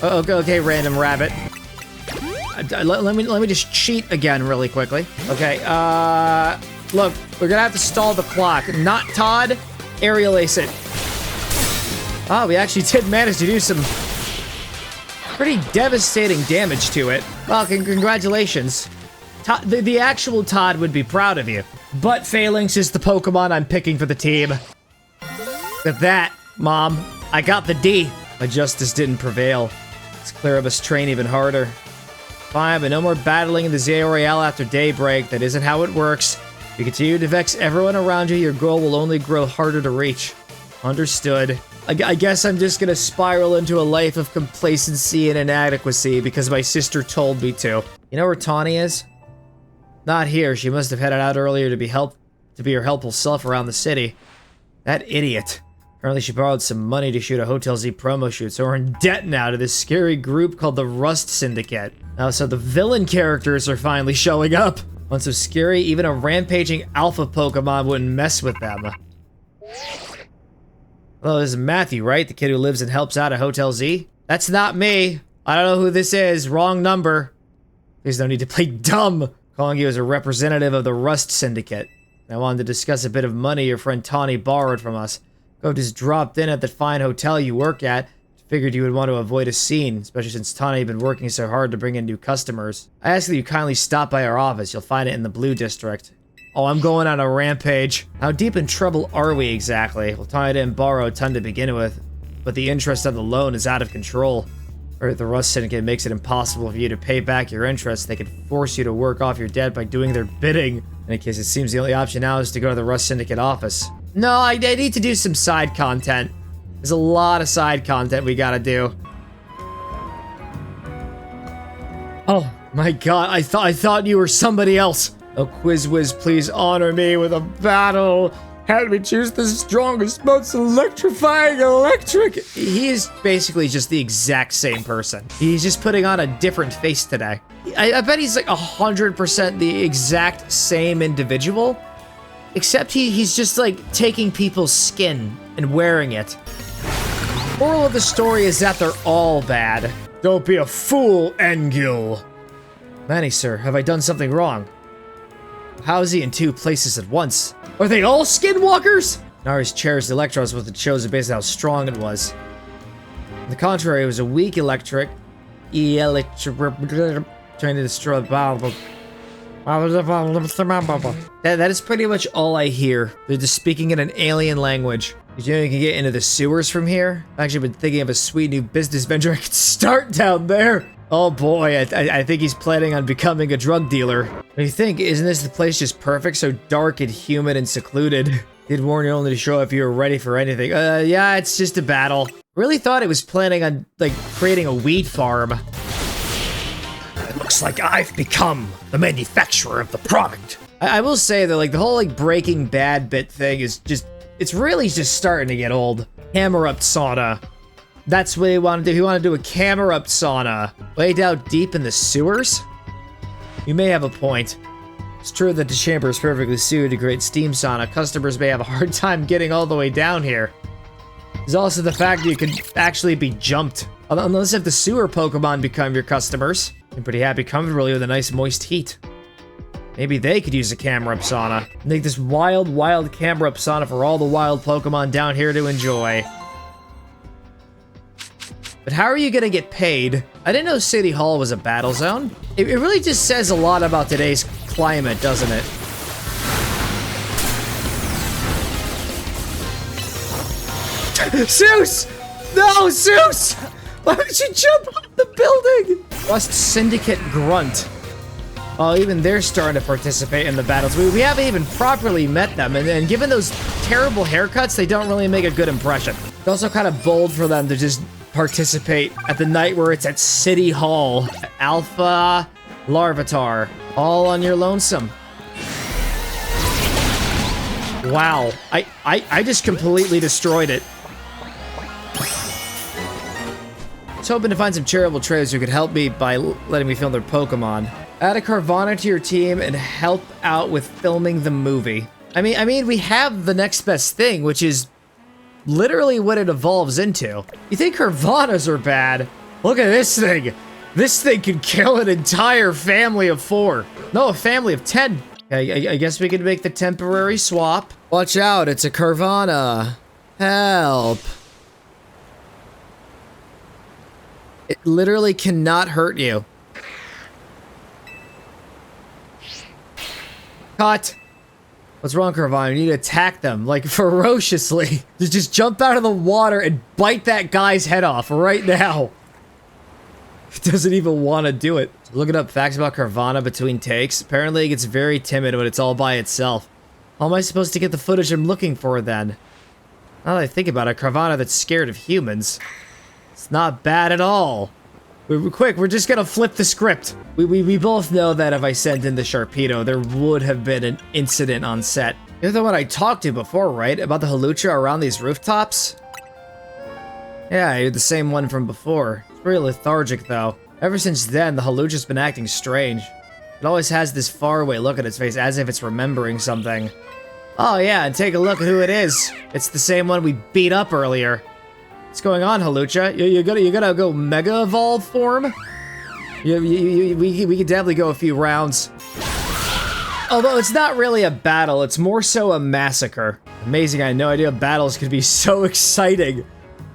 Okay, random rabbit. Let me just cheat again really quickly. Okay, look, we're gonna have to stall the clock. Not Todd, aerial ace it. Oh, we actually did manage to do some pretty devastating damage to it. Well, congratulations. The actual Todd would be proud of you. But Phalanx is the Pokemon I'm picking for the team. At that, Mom, I got the D. My justice didn't prevail. Let's clear up us train even harder. Fine, but no more battling in the Zeo Royale after daybreak. That isn't how it works. If you continue to vex everyone around you, your goal will only grow harder to reach. Understood. I guess I'm just gonna spiral into a life of complacency and inadequacy because my sister told me to. You know where Tawny is? Not here. She must have headed out earlier to be her helpful self around the city. That idiot. Apparently she borrowed some money to shoot a Hotel Z promo shoot, so we're in debt now to this scary group called the Rust Syndicate. Now, so the villain characters are finally showing up. Once so scary, even a rampaging alpha Pokemon wouldn't mess with them. Hello, this is Matthew, right? The kid who lives and helps out at Hotel Z? That's not me. I don't know who this is. Wrong number. There's no need to play dumb. Calling you as a representative of the Rust Syndicate. I wanted to discuss a bit of money your friend Tawny borrowed from us. Go just dropped in at the fine hotel you work at. Figured you would want to avoid a scene, especially since Tawny had been working so hard to bring in new customers. I ask that you kindly stop by our office. You'll find it in the Blue District. Oh, I'm going on a rampage. How deep in trouble are we exactly? Well, Tawny didn't borrow a ton to begin with, but the interest on the loan is out of control. Or the Rust Syndicate makes it impossible for you to pay back your interest. They could force you to work off your debt by doing their bidding. In any case, it seems the only option now is to go to the Rust Syndicate office. No, I need to do some side content. There's a lot of side content we gotta do. Oh my god, I thought you were somebody else. Oh, Quizwiz, please honor me with a battle. Help me choose the strongest, most electrifying electric. He is basically just the exact same person. He's just putting on a different face today. I bet he's like 100% the exact same individual, except he's just like taking people's skin and wearing it. Moral of the story is that they're all bad. Don't be a fool, Engil. Manny, sir, have I done something wrong? How is he in two places at once? Are they all skinwalkers? Nari's cherished Electros was chosen based on how strong it was. On the contrary, it was a weak electric. Trying to destroy the battle. That is pretty much all I hear. They're just speaking in an alien language. You know you can get into the sewers from here? I've actually been thinking of a sweet new business venture I could start down there. Oh boy, I think he's planning on becoming a drug dealer. What do you think? Isn't this the place just perfect? So dark and humid and secluded. Did warn you only to show if you were ready for anything. Yeah, it's just a battle. Really thought it was planning on, like, creating a weed farm. It looks like I've become the manufacturer of the product. I will say that, like, the whole, like, Breaking Bad bit thing is just, it's really just starting to get old. Hammer up sauna. That's what he wanted to do. He wanted to do a camera up sauna. Way down deep in the sewers? You may have a point. It's true that the chamber is perfectly suited to create steam sauna. Customers may have a hard time getting all the way down here. There's also the fact that you can actually be jumped. Unless if the sewer Pokemon become your customers. I'm pretty happy comfortably with a nice moist heat. Maybe they could use a camera up sauna. Make this wild camera up sauna for all the wild Pokemon down here to enjoy. But how are you gonna get paid? I didn't know City Hall was a battle zone. It really just says a lot about today's climate, doesn't it? Zeus! No, Zeus! Why would you jump off the building? Rust Syndicate Grunt. Oh, even they're starting to participate in the battles. We haven't even properly met them, and given those terrible haircuts, they don't really make a good impression. It's also kind of bold for them to just participate at the night where it's at City Hall. Alpha Larvitar, all on your lonesome. Wow, I just completely destroyed it. I was hoping to find some charitable traders who could help me by letting me film their Pokemon. Add a Carvana to your team and help out with filming the movie. I mean, we have the next best thing, which is literally what it evolves into. You think Carvanas are bad? Look at this thing. This thing can kill an entire family of 4. No, a family of 10. I guess we could make the temporary swap. Watch out, it's a Carvana. Help. It literally cannot hurt you. Cut. What's wrong, Carvana? You need to attack them, like, ferociously. Just jump out of the water and bite that guy's head off right now. Doesn't even want to do it. Looking up facts about Carvana between takes. Apparently it gets very timid when it's all by itself. How am I supposed to get the footage I'm looking for then? Now that I think about it, Carvana that's scared of humans. It's not bad at all. Quick, we're just gonna flip the script. We both know that if I sent in the Sharpedo, there would have been an incident on set. You're the one I talked to before, right? About the halucha around these rooftops? Yeah, you're the same one from before. It's pretty lethargic, though. Ever since then, the halucha's been acting strange. It always has this faraway look on its face, as if it's remembering something. Oh yeah, and take a look at who it is. It's the same one we beat up earlier. What's going on, Halucha? You gonna go Mega Evolve form? We could definitely go a few rounds. Although it's not really a battle, it's more so a massacre. Amazing, I had no idea battles could be so exciting.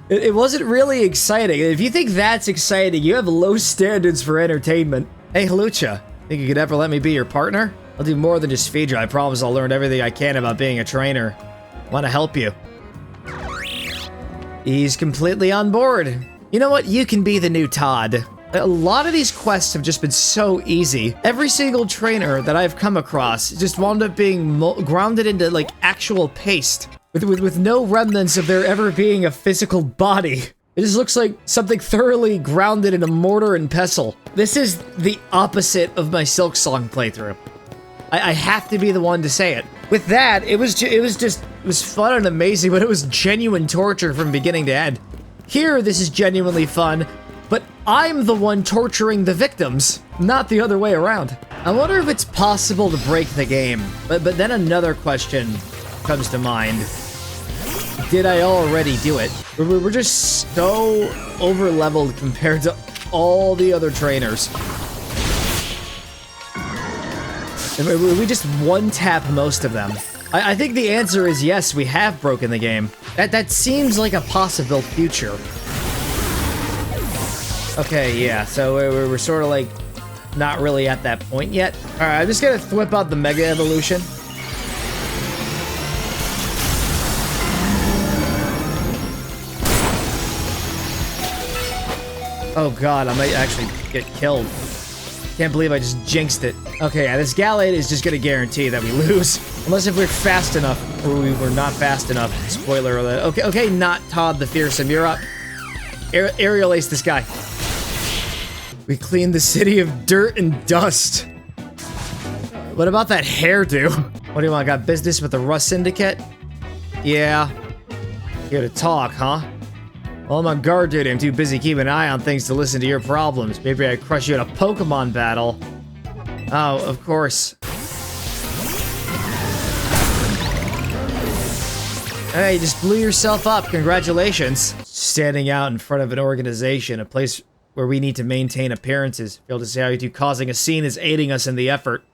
It wasn't really exciting. If you think that's exciting, you have low standards for entertainment. Hey, Halucha, think you could ever let me be your partner? I'll do more than just feed you. I promise I'll learn everything I can about being a trainer. Want to help you. He's completely on board. You know what? You can be the new Todd. A lot of these quests have just been so easy. Every single trainer that I've come across just wound up being grounded into, like, actual paste. With no remnants of there ever being a physical body. It just looks like something thoroughly grounded in a mortar and pestle. This is the opposite of my Silk Song playthrough. I have to be the one to say it. With that, it was fun and amazing, but it was genuine torture from beginning to end. Here, this is genuinely fun, but I'm the one torturing the victims, not the other way around. I wonder if it's possible to break the game, but then another question comes to mind. Did I already do it? We're just so over-leveled compared to all the other trainers. We just one-tap most of them. I think the answer is yes, we have broken the game. That seems like a possible future. Okay, yeah, so we're sort of like not really at that point yet. All right, I'm just gonna whip out the Mega Evolution. Oh god, I might actually get killed. Can't believe I just jinxed it. Okay, yeah, this Gallade is just gonna guarantee that we lose. Unless if we're fast enough, or we were not fast enough. Spoiler alert. Okay, not Todd the Fearsome, you're up. Aerial Ace this guy. We cleaned the city of dirt and dust. What about that hairdo? What do you want, got business with the Rust Syndicate? Yeah. Here to talk, huh? Well, I'm on guard duty. I'm too busy keeping an eye on things to listen to your problems. Maybe I'd crush you in a Pokémon battle. Oh, of course. Hey, you just blew yourself up. Congratulations. Standing out in front of an organization, a place where we need to maintain appearances. Fail to see how you two causing a scene is aiding us in the effort.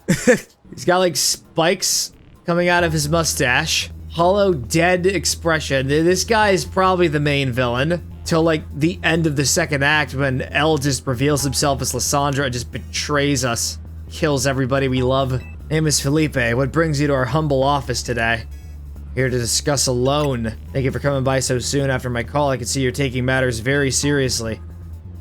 He's got, like, spikes coming out of his mustache. Hollow, dead expression. This guy is probably the main villain. Till, like, the end of the second act when Elle just reveals himself as Lysandra and just betrays us. Kills everybody we love. Name is Felipe. What brings you to our humble office today? Here to discuss a loan. Thank you for coming by so soon after my call. I can see you're taking matters very seriously.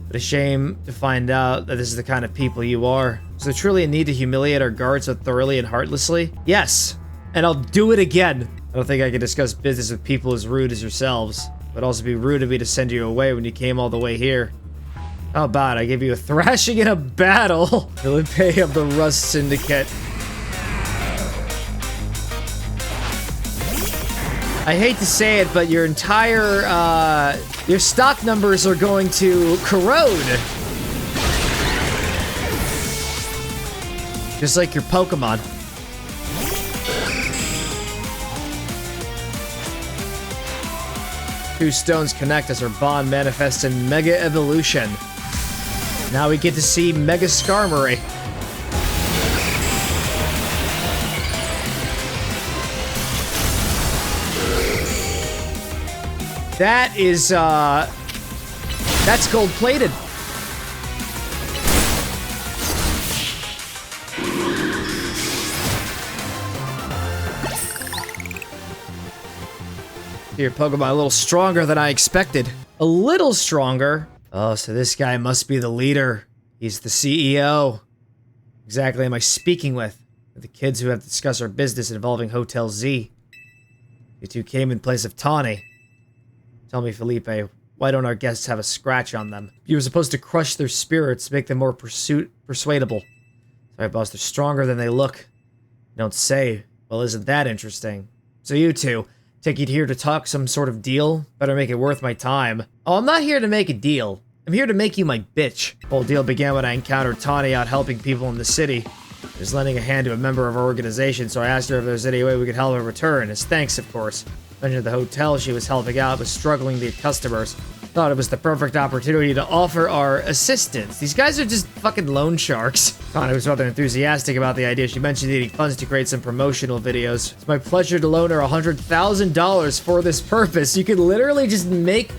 But a shame to find out that this is the kind of people you are. Is there truly a need to humiliate our guards so thoroughly and heartlessly? Yes. And I'll do it again. I don't think I can discuss business with people as rude as yourselves. It would also be rude of me to send you away when you came all the way here. How about I give you a thrashing in a battle? Felipe of the Rust Syndicate. I hate to say it, but your entire, your stock numbers are going to corrode. Just like your Pokemon. Two stones connect as our bond manifests in Mega Evolution. Now we get to see Mega Skarmory. That is, that's gold-plated. Your Pokemon a little stronger than I expected. A little stronger? Oh, so this guy must be the leader. He's the CEO. Exactly am I speaking with? The kids who have discussed our business involving Hotel Z. You two came in place of Tawny. Tell me, Felipe, why don't our guests have a scratch on them? You were supposed to crush their spirits, make them more persuadable. Sorry, boss, they're stronger than they look. You don't say. Well, isn't that interesting? So you two, take it here to talk some sort of deal? Better make it worth my time. Oh, I'm not here to make a deal. I'm here to make you my bitch. The whole deal began when I encountered Tawny out helping people in the city. She was lending a hand to a member of our organization, so I asked her if there was any way we could help her return, as thanks, of course. Mentioned the hotel she was helping out was struggling to get customers. Thought it was the perfect opportunity to offer our assistance. These guys are just fucking loan sharks. Tawny was rather enthusiastic about the idea. She mentioned needing funds to create some promotional videos. It's my pleasure to loan her $100,000 for this purpose. You could literally just make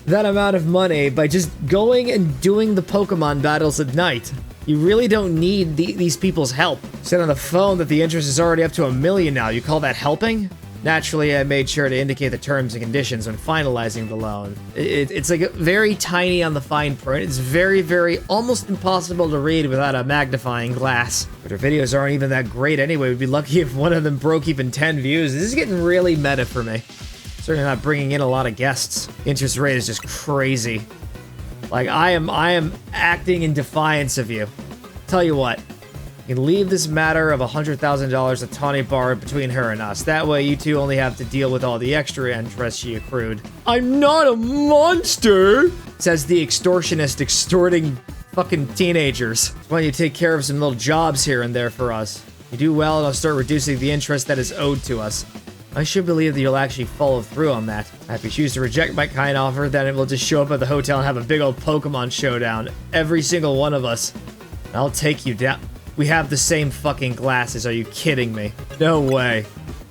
that amount of money by just going and doing the Pokemon battles at night. You really don't need these people's help. Said on the phone that the interest is already up to $1 million now. You call that helping? Naturally, I made sure to indicate the terms and conditions when finalizing the loan. It's like very tiny on the fine print. It's very, very almost impossible to read without a magnifying glass. But her videos aren't even that great anyway. We'd be lucky if one of them broke even 10 views. This is getting really meta for me. Certainly not bringing in a lot of guests. Interest rate is just crazy. Like, I am acting in defiance of you. Tell you what. You can leave this matter of $100,000 that Tawny borrowed between her and us. That way you two only have to deal with all the extra interest she accrued. I'm not a monster, says the extortionist extorting fucking teenagers. Why don't you take care of some little jobs here and there for us? You do well and I'll start reducing the interest that is owed to us. I should believe that you'll actually follow through on that. If you choose to reject my kind offer, then it will just show up at the hotel and have a big old Pokemon showdown. Every single one of us. I'll take you down. We have the same fucking glasses, are you kidding me? No way.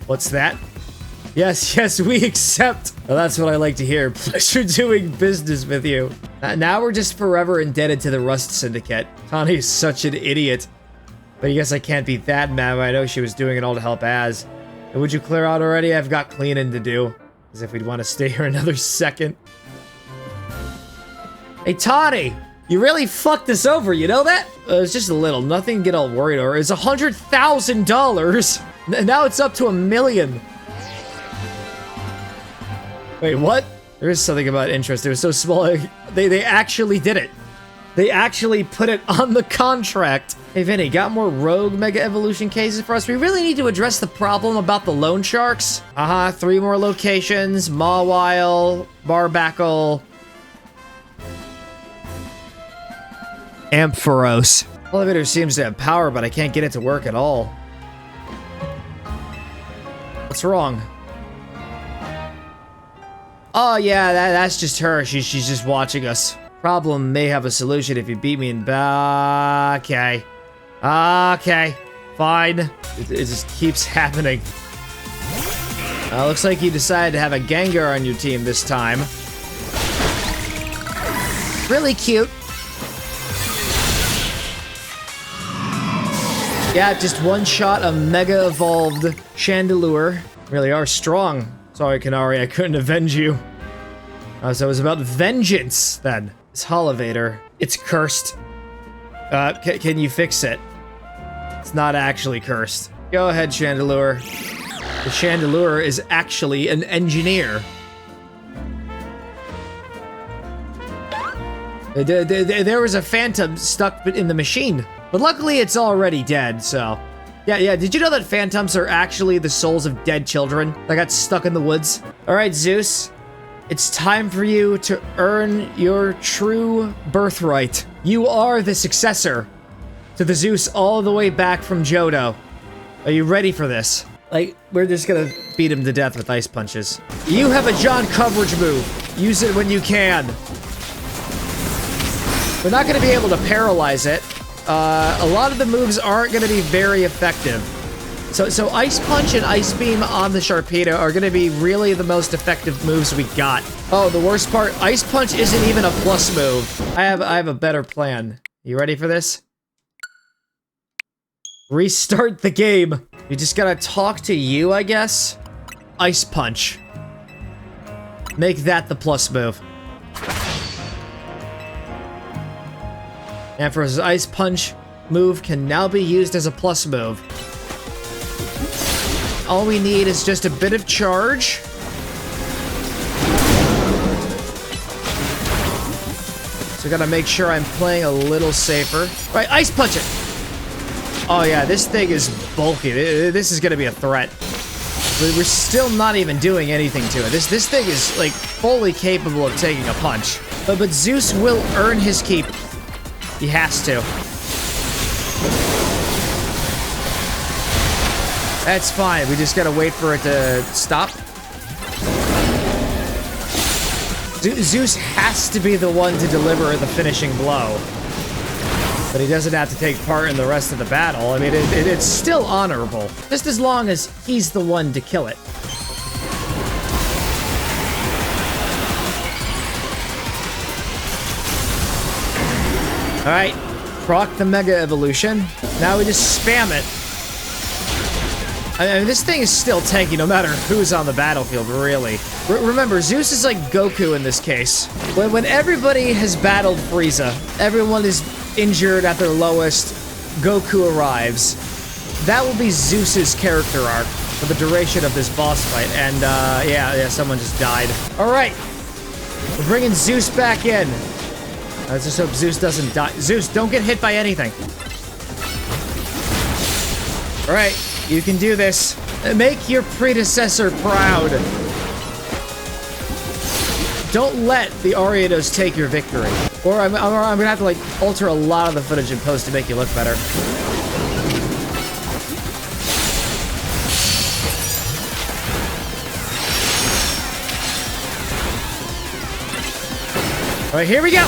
What's that? Yes, we accept. Well, that's what I like to hear. Pleasure doing business with you. Now we're just forever indebted to the Rust Syndicate. Tawny's such an idiot. But I guess I can't be that mad when I know she was doing it all to help Az. And would you clear out already? I've got cleaning to do. As if we'd want to stay here another second. Hey, Tawny! You really fucked us over, you know that? It's just a little, nothing to get all worried over. It's $100,000! Now it's up to $1 million. Wait, what? There is something about interest. It was so small. They actually did it. They actually put it on the contract. Hey, Vinny, got more rogue Mega Evolution cases for us? We really need to address the problem about the loan sharks. 3 more locations. Mawile, Barbackle, Ampharos. Elevator seems to have power, but I can't get it to work at all. What's wrong? Oh yeah, that's just her. She's just watching us. Problem may have a solution if you beat me in okay. Okay. Fine. It just keeps happening. Looks like you decided to have a Gengar on your team this time. Really cute. Yeah, just one shot a Mega Evolved Chandelure. Really are strong. Sorry, Kanari, I couldn't avenge you. So it was about vengeance, then. This Holovator, it's cursed. Can you fix it? It's not actually cursed. Go ahead, Chandelure. The Chandelure is actually an engineer. There was a phantom stuck in the machine. But luckily, it's already dead, so... Yeah, did you know that phantoms are actually the souls of dead children that got stuck in the woods? Alright, Zeus. It's time for you to earn your true birthright. You are the successor to the Zeus all the way back from Johto. Are you ready for this? Like, we're just gonna beat him to death with ice punches. You have a John coverage move. Use it when you can. We're not gonna be able to paralyze it. A lot of the moves aren't going to be very effective. So Ice Punch and Ice Beam on the Sharpedo are going to be really the most effective moves we got. Oh, the worst part, Ice Punch isn't even a plus move. I have a better plan. You ready for this? Restart the game. You just gotta talk to you, I guess? Ice Punch. Make that the plus move. Ampharos' Ice Punch move can now be used as a plus move. All we need is just a bit of charge. So gotta make sure I'm playing a little safer. Right, Ice Punch it! Oh yeah, this thing is bulky. This is gonna be a threat. We're still not even doing anything to it. This thing is, like, fully capable of taking a punch. But Zeus will earn his keep. He has to. That's fine. We just gotta wait for it to stop. Zeus has to be the one to deliver the finishing blow. But he doesn't have to take part in the rest of the battle. I mean, it's still honorable. Just as long as he's the one to kill it. Alright, proc the Mega Evolution. Now we just spam it. I mean, this thing is still tanky no matter who's on the battlefield, really. Remember, Zeus is like Goku in this case. When everybody has battled Frieza, everyone is injured at their lowest, Goku arrives. That will be Zeus's character arc for the duration of this boss fight. And, yeah, someone just died. Alright, we're bringing Zeus back in. Let's just hope Zeus doesn't die. Zeus, don't get hit by anything. Alright. You can do this. Make your predecessor proud. Don't let the Ariados take your victory. Or I'm gonna have to, like, alter a lot of the footage in post to make you look better. Alright, here we go!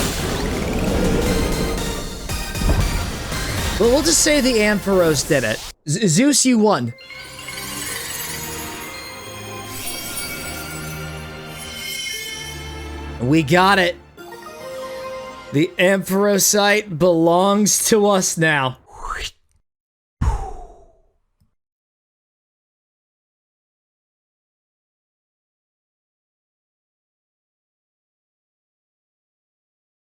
Well, we'll just say the Ampharos did it. Zeus, you won. We got it. The Ampharosite belongs to us now.